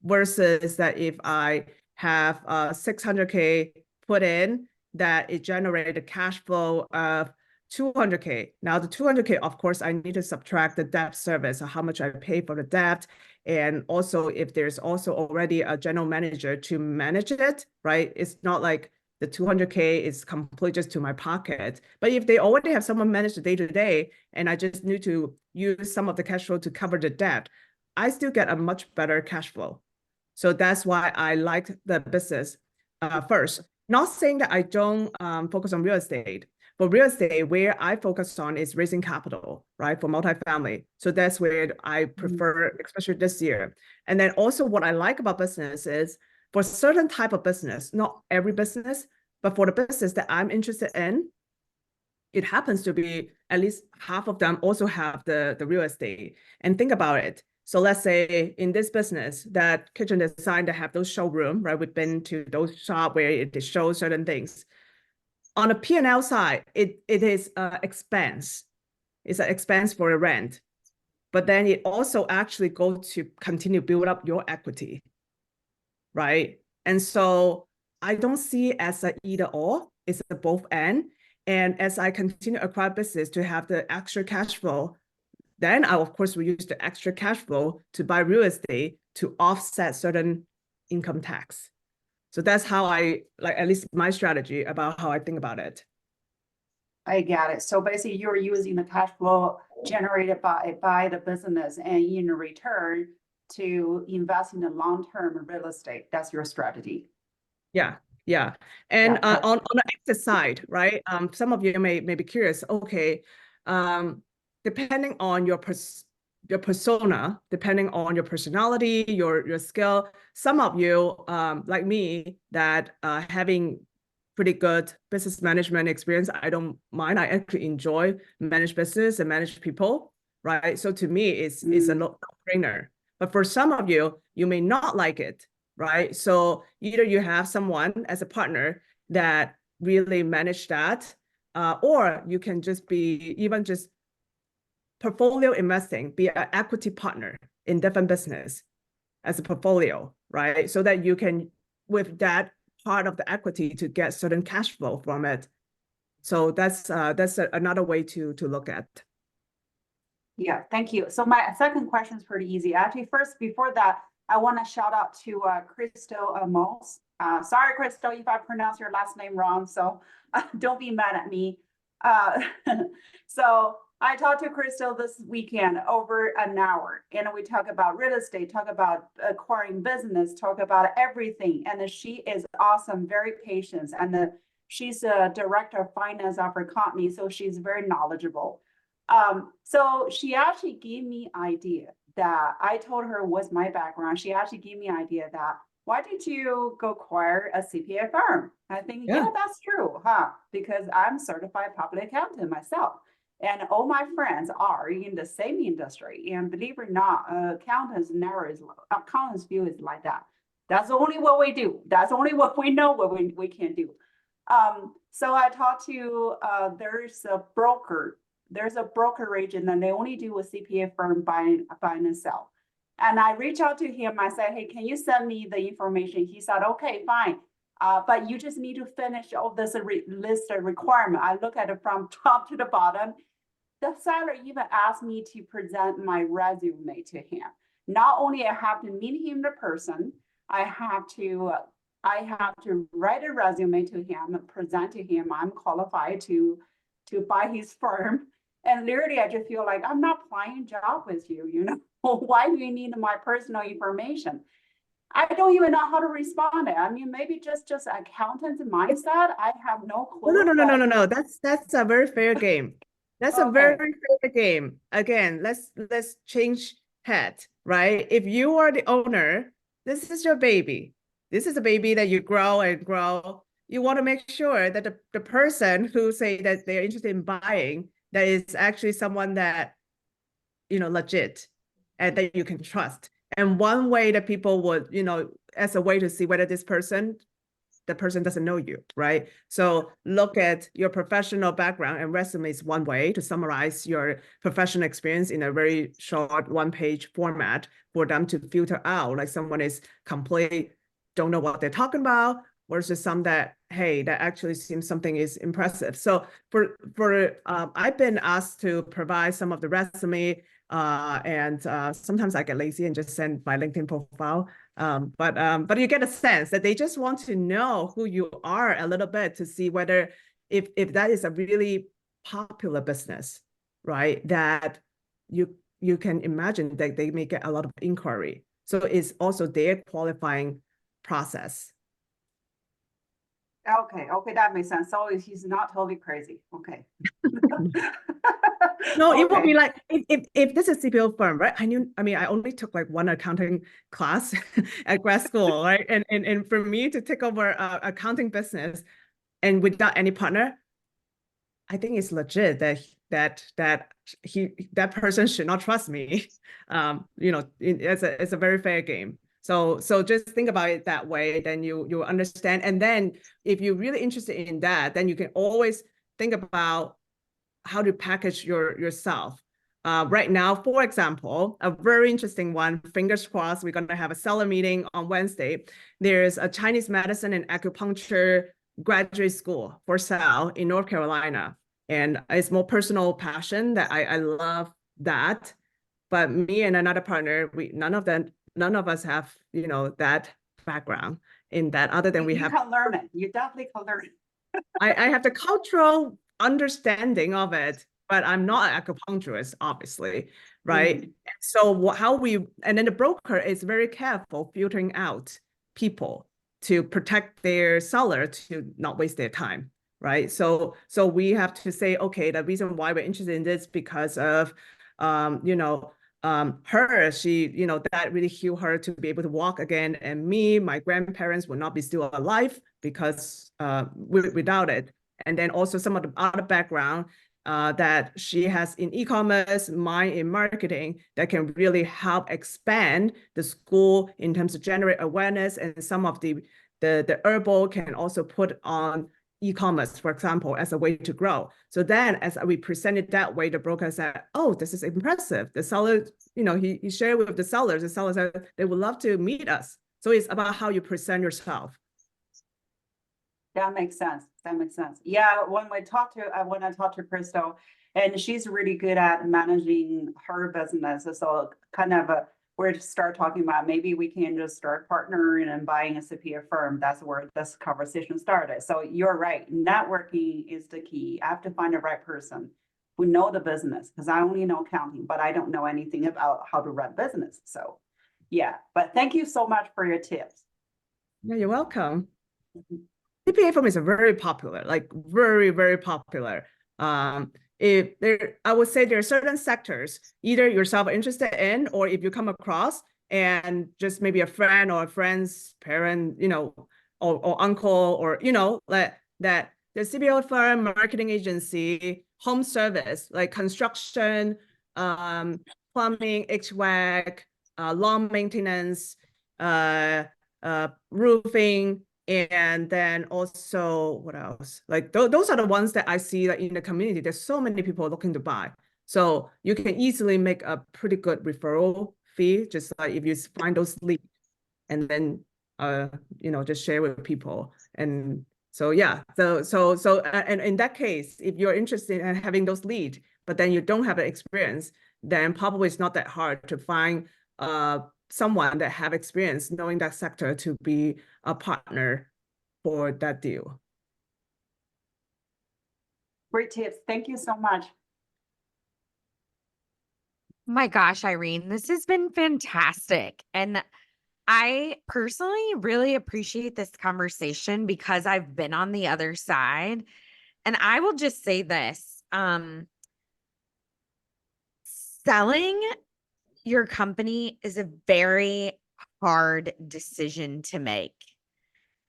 Versus that if I have 600K put in, that it generated cash flow of 200K. Now the 200K, of course, I need to subtract the debt service, so how much I pay for the debt. And also if there's also already a general manager to manage it, right? It's not like the 200K is complete just to my pocket. But if they already have someone manage the day-to-day and I just need to use some of the cash flow to cover the debt, I still get a much better cash flow. So that's why I like the business first. Not saying that I don't focus on real estate. For real estate, where I focus on is raising capital, right, for multifamily. So that's where I prefer, especially this year. And then also what I like about business is for certain type of business, not every business, but for the business that I'm interested in, it happens to be at least half of them also have the real estate. And think about it. So let's say in this business, that kitchen design, they have those showroom, right? We've been to those shop where it shows certain things. On the P&L side, it is expense. It's an expense for a rent. But then it also actually goes to continue build up your equity, right? And so I don't see it as an either or, it's a both and. And as I continue to acquire business to have the extra cash flow, then I, of course, will use the extra cash flow to buy real estate to offset certain income tax. So that's how I, like, at least my strategy about how I think about it. I get it. So basically you're using the cash flow generated by the business and in return to invest in the long-term real estate. That's your strategy. Yeah. Yeah. And Yeah. on the exit side, right? Some of you may be curious, okay, depending on your persona, depending on your personality, your skill, some of you, like me, that having pretty good business management experience, I don't mind. I actually enjoy manage business and manage people, right? So to me, it's a no-brainer. But for some of you, you may not like it, right? So either you have someone as a partner that really manage that, or you can just be even just portfolio investing, be an equity partner in different business as a portfolio, right? So that you can, with that part of the equity, to get certain cash flow from it. So that's another way to look at. Yeah, thank you. So my second question is pretty easy. Actually, first, before that, I want to shout out to Crystal Moss. Sorry, Crystal, if I pronounce your last name wrong, so don't be mad at me. So I talked to Crystal this weekend over an hour, and we talk about real estate, talk about acquiring business, talk about everything. And she is awesome, very patient, and she's a director of finance of her company, so she's very knowledgeable. So she actually gave me idea that I told her what's my background. She actually gave me idea that why did you go acquire a CPA firm? I think, yeah, that's true, huh? Because I'm certified public accountant myself. And all my friends are in the same industry. And believe it or not, accountants view is like that. That's only what we do. That's only what we know what we can do. So I talked to, there's a brokerage, and then they only do a CPA firm buying and sell. And I reached out to him. I said, hey, can you send me the information? He said, okay, fine. But you just need to finish all this list of requirement. I look at it from top to the bottom. The seller even asked me to present my resume to him. Not only I have to meet him in person, I have to write a resume to him and present to him. I'm qualified to buy his firm. And literally, I just feel like I'm not applying a job with you, you know? Why do you need my personal information? I don't even know how to respond. I mean, maybe just accountant's mindset. I have no clue. No. That's a very fair game. That's a very fair game. Again, let's change hat, right? If you are the owner, this is your baby. This is a baby that you grow and grow. you want to make sure that the person who say that they're interested in buying, that is actually someone that, legit and that you can trust. And one way that people would, as a way to see whether the person doesn't know you, right? So look at your professional background, and resume is one way to summarize your professional experience in a very short one-page format for them to filter out, like someone is complete, don't know what they're talking about, versus some that, hey, that actually seems something is impressive. So I've been asked to provide some of the resume, and sometimes I get lazy and just send my LinkedIn profile. But you get a sense that they just want to know who you are a little bit to see whether if that is a really popular business, right? That you can imagine that they may get a lot of inquiry. So it's also their qualifying process. Okay, that makes sense. So he's not totally crazy. Okay. No, it would Okay. be like if this is a CPO firm, right? I only took like one accounting class at grad school, right? And for me to take over accounting business and without any partner, I think it's legit that person should not trust me. It's a very fair game. So just think about it that way, then you understand. And then if you're really interested in that, then you can always think about how to package yourself. Right now, for example, a very interesting one, fingers crossed, we're going to have a seller meeting on Wednesday. There's a Chinese medicine and acupuncture graduate school for sale in North Carolina. And it's more personal passion that I love that. But me and another partner, none of us have, that background in that, other than we You have. can learn it. You definitely can learn it. I have the cultural understanding of it, but I'm not an acupuncturist, obviously, right? So and then the broker is very careful filtering out people to protect their seller to not waste their time, right? So we have to say, okay, the reason why we're interested in this because of, that really healed her to be able to walk again. And my grandparents would not be still alive because without it. And then also some of the other background that she has in e-commerce, mine in marketing, that can really help expand the school in terms of generate awareness. And some of the herbal can also put on e-commerce, for example, as a way to grow. So then as we present it that way, the broker said, oh, this is impressive. The seller, he shared with the sellers said they would love to meet us. So it's about how you present yourself. That makes sense. Yeah, when I talked to Crystal, and she's really good at managing her business. So kind of we're to start talking about maybe we can just start partnering and buying a CPA firm. That's where this conversation started. So you're right. Networking is the key. I have to find the right person who know the business, because I only know accounting, but I don't know anything about how to run business. So yeah, but thank you so much for your tips. Yeah, you're welcome. CPA firm is very popular, like very, very popular. I would say there are certain sectors, either yourself are interested in, or if you come across and just maybe a friend or a friend's parent, or uncle, or, that the CPA firm, marketing agency, home service, like construction, plumbing, HVAC, lawn maintenance, roofing, and then also what else? Like those are the ones that I see like in the community. There's so many people looking to buy. So you can easily make a pretty good referral fee, just like if you find those leads and then just share with people. And so yeah, and in that case, if you're interested in having those leads, but then you don't have the experience, then probably it's not that hard to find someone that have experience knowing that sector to be a partner for that deal. Great tips. Thank you so much. My gosh, Irene, this has been fantastic. And I personally really appreciate this conversation because I've been on the other side. And I will just say this, selling your company is a very hard decision to make.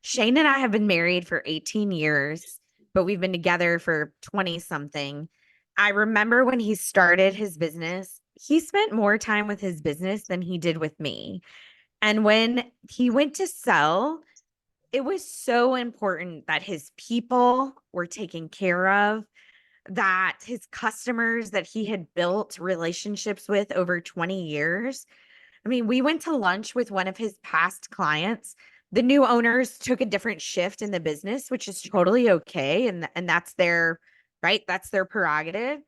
Shane and I have been married for 18 years, but we've been together for 20 something. I remember when he started his business, he spent more time with his business than he did with me. And when he went to sell, it was so important that his people were taken care of, that his customers that he had built relationships with over 20 years. I mean, we went to lunch with one of his past clients. The new owners took a different shift in the business, which is totally okay. And that's their, right? That's their prerogative.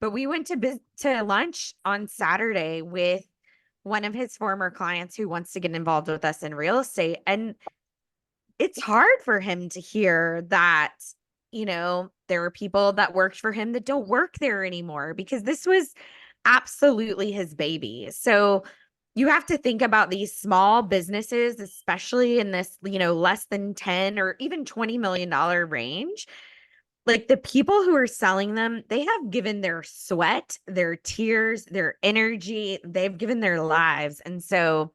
But we went to lunch on Saturday with one of his former clients who wants to get involved with us in real estate. And it's hard for him to hear that, there are people that worked for him that don't work there anymore, because this was absolutely his baby. So you have to think about these small businesses, especially in this, less than 10 or even $20 million range. Like, the people who are selling them, they have given their sweat, their tears, their energy, they've given their lives. And so,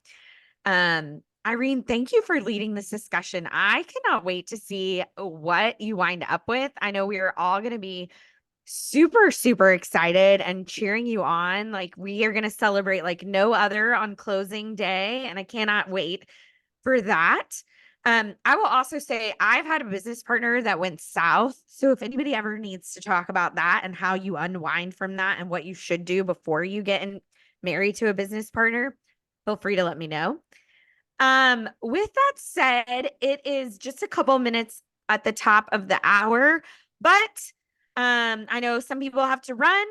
Irene, thank you for leading this discussion. I cannot wait to see what you wind up with. I know we are all going to be super, super excited and cheering you on. Like, we are going to celebrate like no other on closing day, and I cannot wait for that. I will also say I've had a business partner that went south. So if anybody ever needs to talk about that and how you unwind from that and what you should do before you get married to a business partner, feel free to let me know. With that said, it is just a couple minutes at the top of the hour, but I know some people have to run.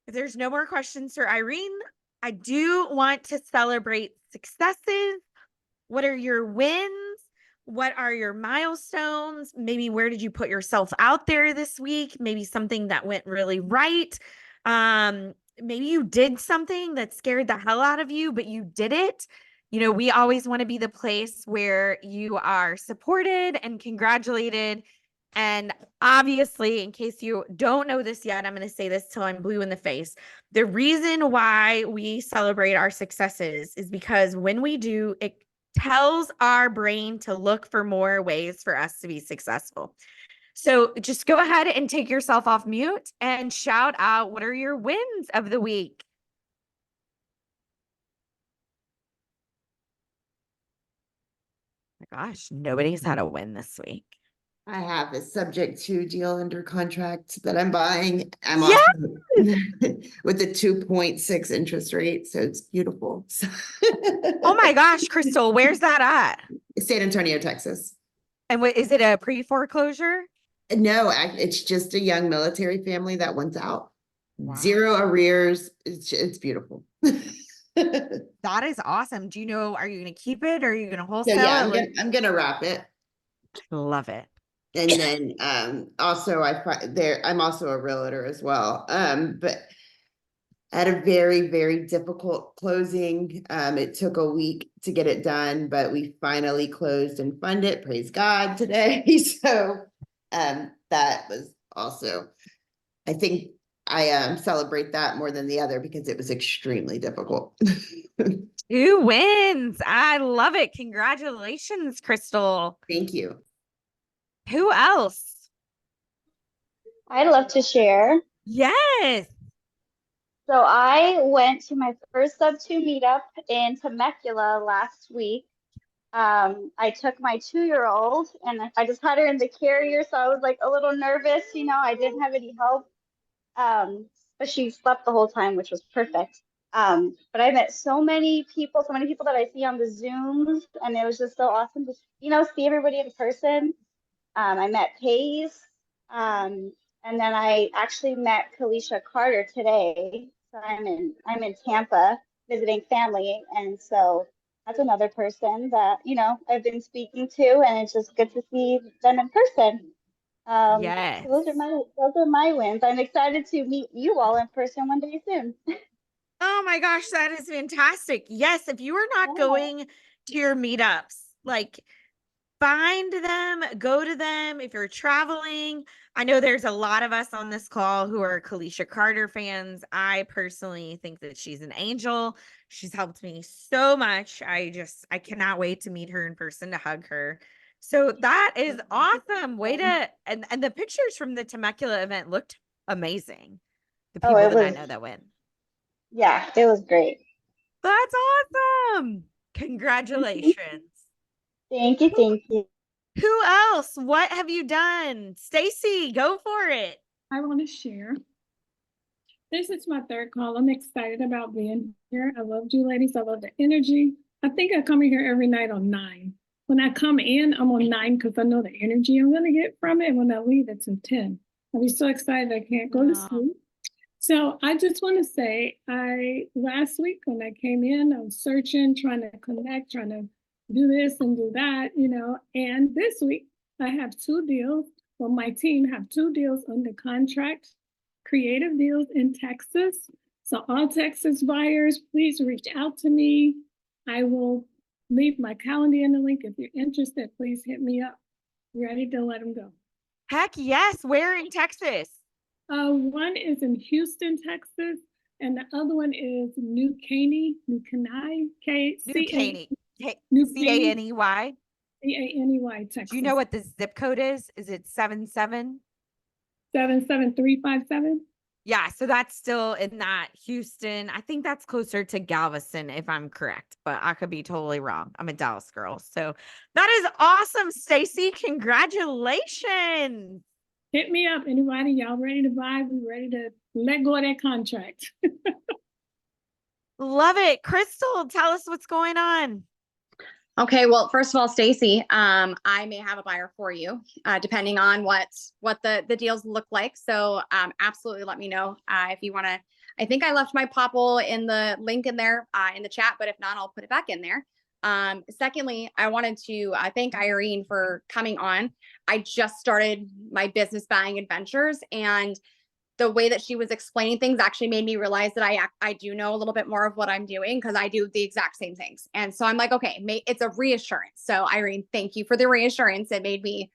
If there's no more questions for Irene, I do want to celebrate successes. What are your wins? What are your milestones? Maybe where did you put yourself out there this week? Maybe something that went really right. Maybe you did something that scared the hell out of you, but you did it. We always want to be the place where you are supported and congratulated. And obviously, in case you don't know this yet, I'm going to say this till I'm blue in the face. The reason why we celebrate our successes is because when we do, it tells our brain to look for more ways for us to be successful. So just go ahead and take yourself off mute and shout out, what are your wins of the week? My gosh, nobody's had a win this week. I have a subject to deal under contract that I'm buying. I'm Yes! also with the 2.6 interest rate, so it's beautiful. Oh my gosh, Crystal, where's that at? San Antonio, Texas. And what is it, a pre-foreclosure? No, it's just a young military family that wants out. Wow. 0 arrears. It's beautiful. That is awesome. Do you know, are you going to keep it or are you going to So wholesale yeah, it? I'm gonna wrap it. Love it. And then also I'm also a realtor as well. But I had a very, very difficult closing. It took a week to get it done, but we finally closed and funded, praise God, today. So that was also, I think I celebrate that more than the other because it was extremely difficult. 2 wins. I love it. Congratulations, Crystal. Thank you. Who else? I'd love to share. Yes. So I went to my first Sub2 meetup in Temecula last week. I took my 2-year-old and I just had her in the carrier, so I was like a little nervous, I didn't have any help. But she slept the whole time, which was perfect. But I met so many people that I see on the Zooms, and it was just so awesome to, see everybody in person. I met Paige, and then I actually met Kalisha Carter today. So I'm in Tampa visiting family, and so that's another person that I've been speaking to, and it's just good to see them in person. Yes. So those are my wins. I'm excited to meet you all in person one day soon. Oh my gosh, that is fantastic. Yes, if you are not going to your meetups, like, find them, go to them. If you're traveling, I know there's a lot of us on this call who are Kalisha Carter fans. I personally think that she's an angel. She's helped me so much. I cannot wait to meet her in person, to hug her. So that is awesome. Way to, and the pictures from the Temecula event looked amazing. The Oh, people it that I was- know that went. Yeah, it was great. That's awesome. Congratulations. Thank you, thank you. Who else? What have you done? Stacy, go for it. I want to share. This is my third call. I'm excited about being here. I love you ladies. I love the energy. I think I come in here every night on 9. When I come in, I'm on 9 because I know the energy I'm going to get from it. And when I leave, it's in 10. I'll be so excited I can't go to Wow. sleep. So I just want to say, last week when I came in, I was searching, trying to connect, trying to do this and do that, you know. And this week I have 2 deals. Well, my team have 2 deals under contract, creative deals in Texas. So all Texas buyers, please reach out to me. I will leave my calendar in the link. If you're interested, please hit me up. Ready to let them go. Heck yes. Where in Texas? One is in Houston, Texas, and the other one is New Caney, New Caney. C-A-N-E-Y, C-A-N-E-Y, Texas. Do you know what the zip code is? Is it 77? 77357? Yeah, so that's still in that Houston. I think that's closer to Galveston, if I'm correct, but I could be totally wrong. I'm a Dallas girl. So that is awesome, Stacy. Congratulations. Hit me up. Anybody, y'all ready to buy? We ready to let go of that contract. Love it. Crystal, tell us what's going on. Okay, well, first of all, Stacy, I may have a buyer for you, depending on what the deals look like. So absolutely let me know if you want to. I think I left my popple in the link in there in the chat, but if not, I'll put it back in there. Secondly, I wanted to thank Irene for coming on. I just started my business buying adventures, and the way that she was explaining things actually made me realize that I do know a little bit more of what I'm doing, because I do the exact same things. And so I'm like, okay, it's a reassurance. So Irene, thank you for the reassurance. It made me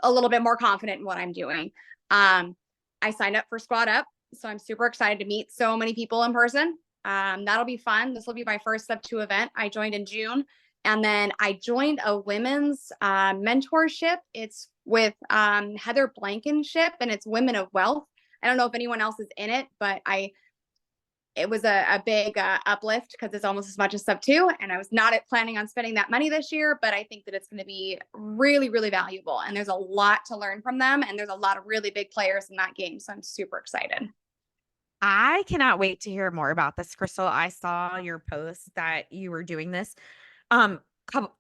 a little bit more confident in what I'm doing. I signed up for Squad Up, so I'm super excited to meet so many people in person. That'll be fun. This will be my first Sub 2 event. I joined in June, and then I joined a women's mentorship. It's with Heather Blankenship, and it's Women of Wealth. I don't know if anyone else is in it, but it was a big uplift, because it's almost as much as Sub 2, and I was not planning on spending that money this year, but I think that it's going to be really, really valuable, and there's a lot to learn from them, and there's a lot of really big players in that game, so I'm super excited. I cannot wait to hear more about this, Crystal. I saw your post that you were doing this.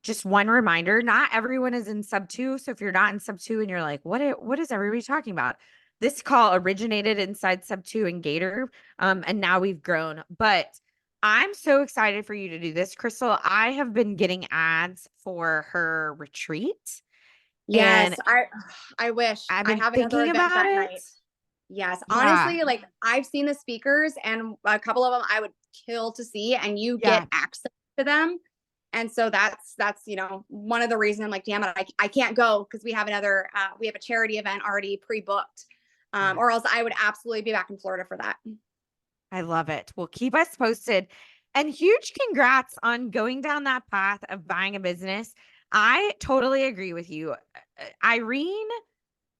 Just one reminder, not everyone is in Sub 2. So if you're not in Sub 2 and you're like, what is everybody talking about? This call originated inside Sub 2 and Gator, and now we've grown. But I'm so excited for you to do this, Crystal. I have been getting ads for her retreat. Yes, I wish I've I been have another thinking event about that it. night. Yes, Yeah. honestly, like I've seen the speakers, and a couple of them I would kill to see, and you Yeah. get access to them. And so that's one of the reasons I'm like, damn it, I can't go, because we have a charity event already pre-booked. Or else I would absolutely be back in Florida for that. I love it. Well, keep us posted. And huge congrats on going down that path of buying a business. I totally agree with you. Irene,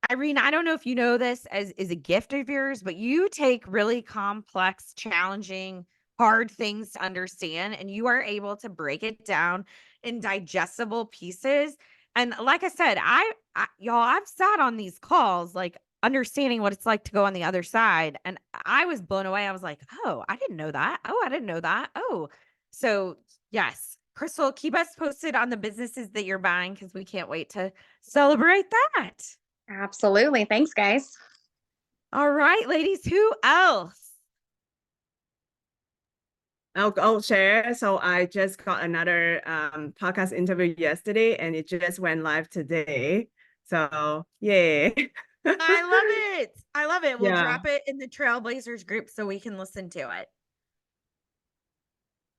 I don't know if you know this as is a gift of yours, but you take really complex, challenging, hard things to understand, and you are able to break it down in digestible pieces. And like I said, I've sat on these calls, like understanding what it's like to go on the other side. And I was blown away. I was like, oh, I didn't know that. Oh, I didn't know that. Oh, so yes, Crystal, keep us posted on the businesses that you're buying, because we can't wait to celebrate that. Absolutely. Thanks, guys. All right, ladies, who else? I'll share. So I just got another podcast interview yesterday, and it just went live today. So yeah. I love it. We'll Yeah. drop it in the Trailblazers group so we can listen to it.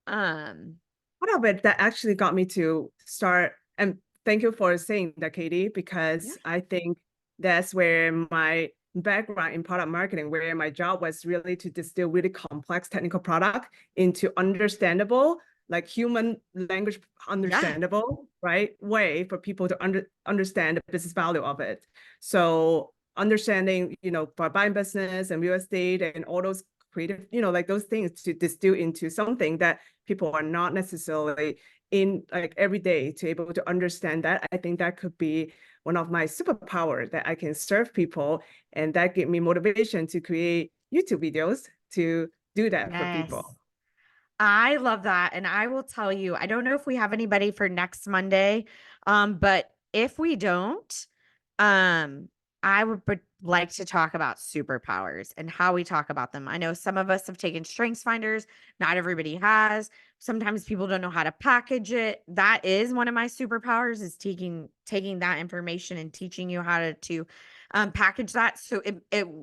Part of it that actually got me to start, and thank you for saying that, Katie, because I think that's where my background in product marketing, where my job was really to distill really complex technical product into understandable like human language understandable, right, way for people to understand the business value of it. So understanding, by buying business and real estate and all those creative, like those things to distill into something that people are not necessarily in like every day to able to understand that. I think that could be one of my superpower that I can serve people, and that give me motivation to create YouTube videos to do that for people. I love that. And I will tell you, I don't know if we have anybody for next Monday. But if we don't, I would like to talk about superpowers and how we talk about them. I know some of us have taken strengths finders. Not everybody has. Sometimes people don't know how to package it. That is one of my superpowers, is taking that information and teaching you how to package that. So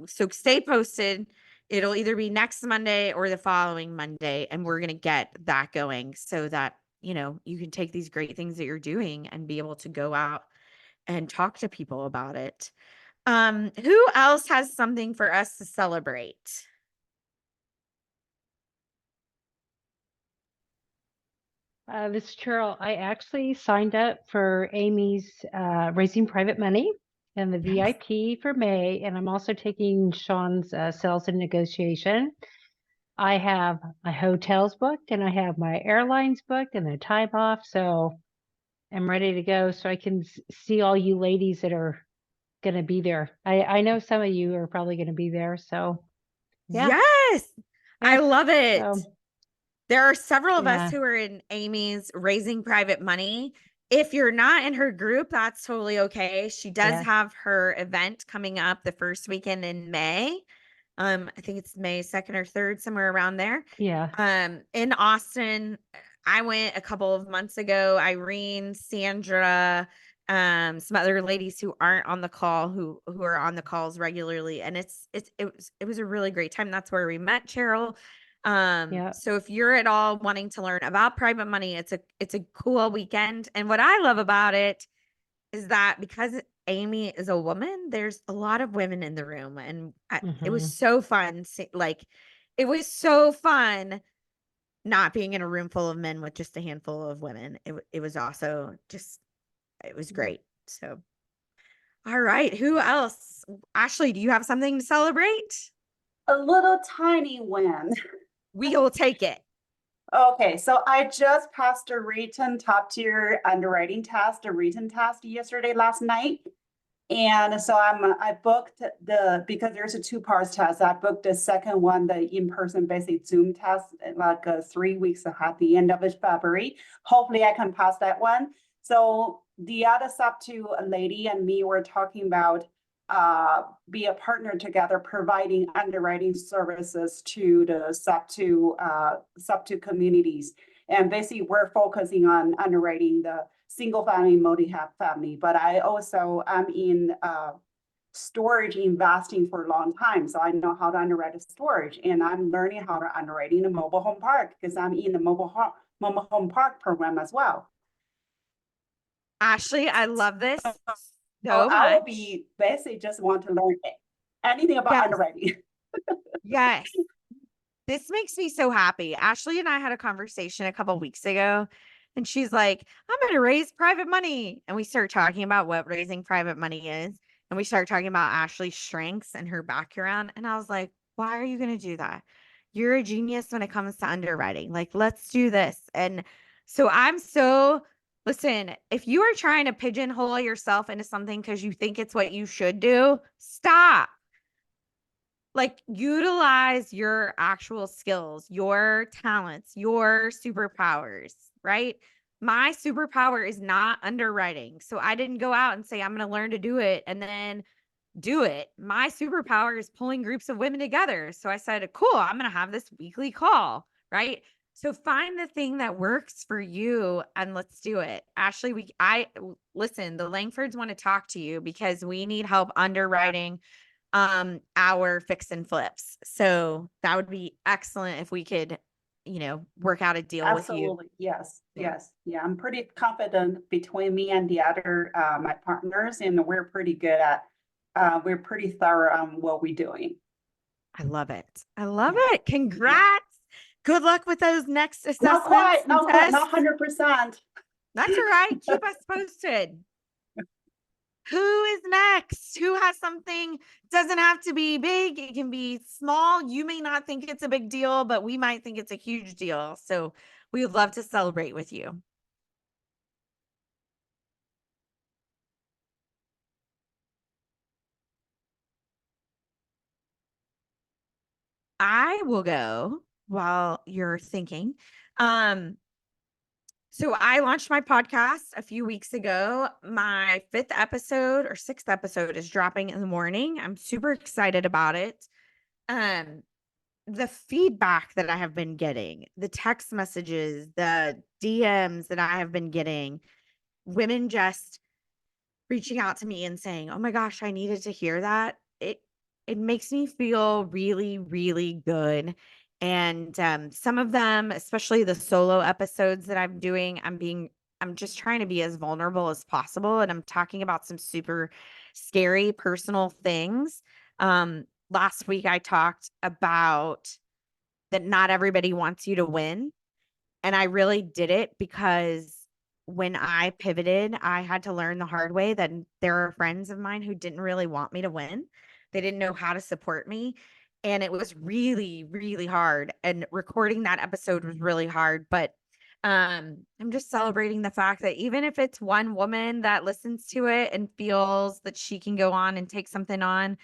so stay posted. It'll either be next Monday or the following Monday, and we're going to get that going so that, you can take these great things that you're doing and be able to go out and talk to people about it. Who else has something for us to celebrate? This is Cheryl. I actually signed up for Amy's Raising Private Money and the VIP for May, and I'm also taking Sean's sales and negotiation. I have my hotels booked, and I have my airlines booked, and the time off, so I'm ready to go. So I can see all you ladies that are going to be there. I know some of you are probably going to be there, so yeah. Yes, I love it. So, there are several of us who are in Amy's Raising Private Money. If you're not in her group, that's totally okay. She does have her event coming up the first weekend in May. I think it's May 2nd or 3rd, somewhere around there. Yeah. In Austin. I went a couple of months ago. Irene, Sandra, some other ladies who aren't on the call, who are on the calls regularly. And it was a really great time. That's where we met Cheryl. So if you're at all wanting to learn about private money, it's a cool weekend. And what I love about it is that because Amy is a woman, there's a lot of women in the room, and it was so fun. It was so fun not being in a room full of men with just a handful of women. It was also it was great. So, all right. Who else? Ashley, do you have something to celebrate? A little tiny win. We'll take it. Okay, so I just passed a written top tier underwriting test, a written test last night. And so I booked because there's a 2 parts test. I booked the second one, the in-person basic Zoom test, like 3 weeks at the end of February. Hopefully I can pass that one. So the other sub two lady and me were talking about be a partner together, providing underwriting services to the sub two communities. And basically we're focusing on underwriting the single family, multi-family, but I also am in storage investing for a long time. So I know how to underwrite a storage, and I'm learning how to underwrite in a mobile home park because I'm in the mobile home park program as well. Ashley, I love this so much. I will be basically just want to learn anything about underwriting. Yes. This makes me so happy. Ashley and I had a conversation a couple weeks ago, and she's like, I'm going to raise private money. And we start talking about what raising private money is. And we start talking about Ashley's strengths and her background. And I was like, why are you going to do that? You're a genius when it comes to underwriting. Like, let's do this. And so listen, if you are trying to pigeonhole yourself into something because you think it's what you should do, stop. Like, utilize your actual skills, your talents, your superpowers, right? My superpower is not underwriting. So I didn't go out and say, I'm going to learn to do it and then do it. My superpower is pulling groups of women together. So I said, cool, I'm going to have this weekly call, right? So find the thing that works for you and let's do it. Ashley, listen, the Langfords want to talk to you because we need help underwriting our fix and flips. So that would be excellent if we could, work out a deal with you. Absolutely. Yes. Yes. Yeah. I'm pretty confident between me and the other, my partners, and we're pretty good we're pretty thorough on what we're doing. I love it. I love it. Congrats. Good luck with those next Not assessments quite, and not quite, not tests. 100%. That's all right. Keep us posted. Who is next? Who has something? Doesn't have to be big. It can be small. You may not think it's a big deal, but we might think it's a huge deal. So we would love to celebrate with you. I will go while you're thinking. So I launched my podcast a few weeks ago. My 5th episode or 6th episode is dropping in the morning. I'm super excited about it. The feedback that I have been getting, the text messages, the DMs that I have been getting, women just reaching out to me and saying, "Oh my gosh, I needed to hear that." It makes me feel really, really good. And some of them, especially the solo episodes that I'm doing, I'm just trying to be as vulnerable as possible. And I'm talking about some super scary personal things. Last week I talked about that not everybody wants you to win. And I really did it because when I pivoted, I had to learn the hard way that there are friends of mine who didn't really want me to win. They didn't know how to support me. And it was really, really hard. And recording that episode was really hard. But I'm just celebrating the fact that even if it's one woman that listens to it and feels that she can go on and take something on,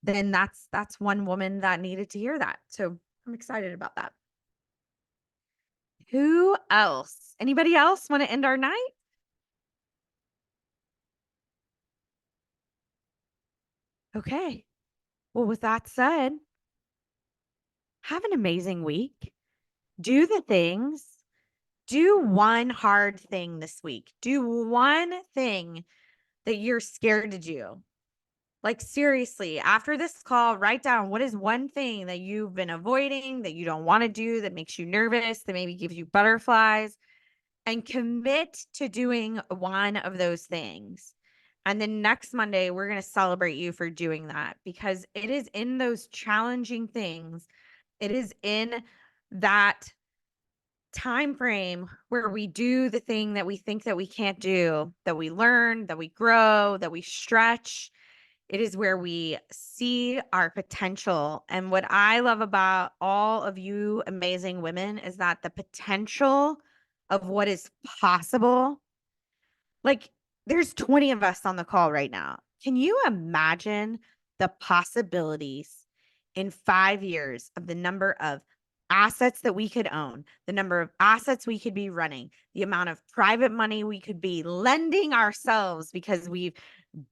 then that's one woman that needed to hear that. So I'm excited about that. Who else? Anybody else want to end our night? Okay. Well, with that said, have an amazing week. Do the things. Do one hard thing this week. Do one thing that you're scared to do. Like, seriously, after this call, write down what is one thing that you've been avoiding, that you don't want to do, that makes you nervous, that maybe gives you butterflies, and commit to doing one of those things. And then next Monday, we're going to celebrate you for doing that, because it is in those challenging things. It is in that time frame where we do the thing that we think that we can't do, that we learn, that we grow, that we stretch. It is where we see our potential. And what I love about all of you amazing women is that the potential of what is possible, like, there's 20 of us on the call right now. Can you imagine the possibilities in 5 years of the number of assets that we could own, the number of assets we could be running, the amount of private money we could be lending ourselves because we've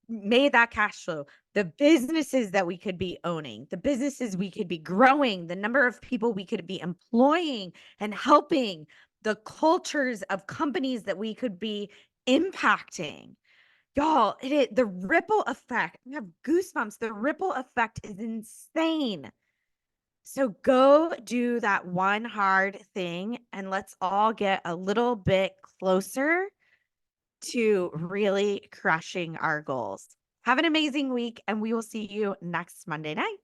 made that cash flow, the businesses that we could be owning, the businesses we could be growing, the number of people we could be employing and helping, the cultures of companies that we could be impacting. Y'all, the ripple effect, I have goosebumps. The ripple effect is insane. So go do that one hard thing, and let's all get a little bit closer to really crushing our goals. Have an amazing week, and we will see you next Monday night.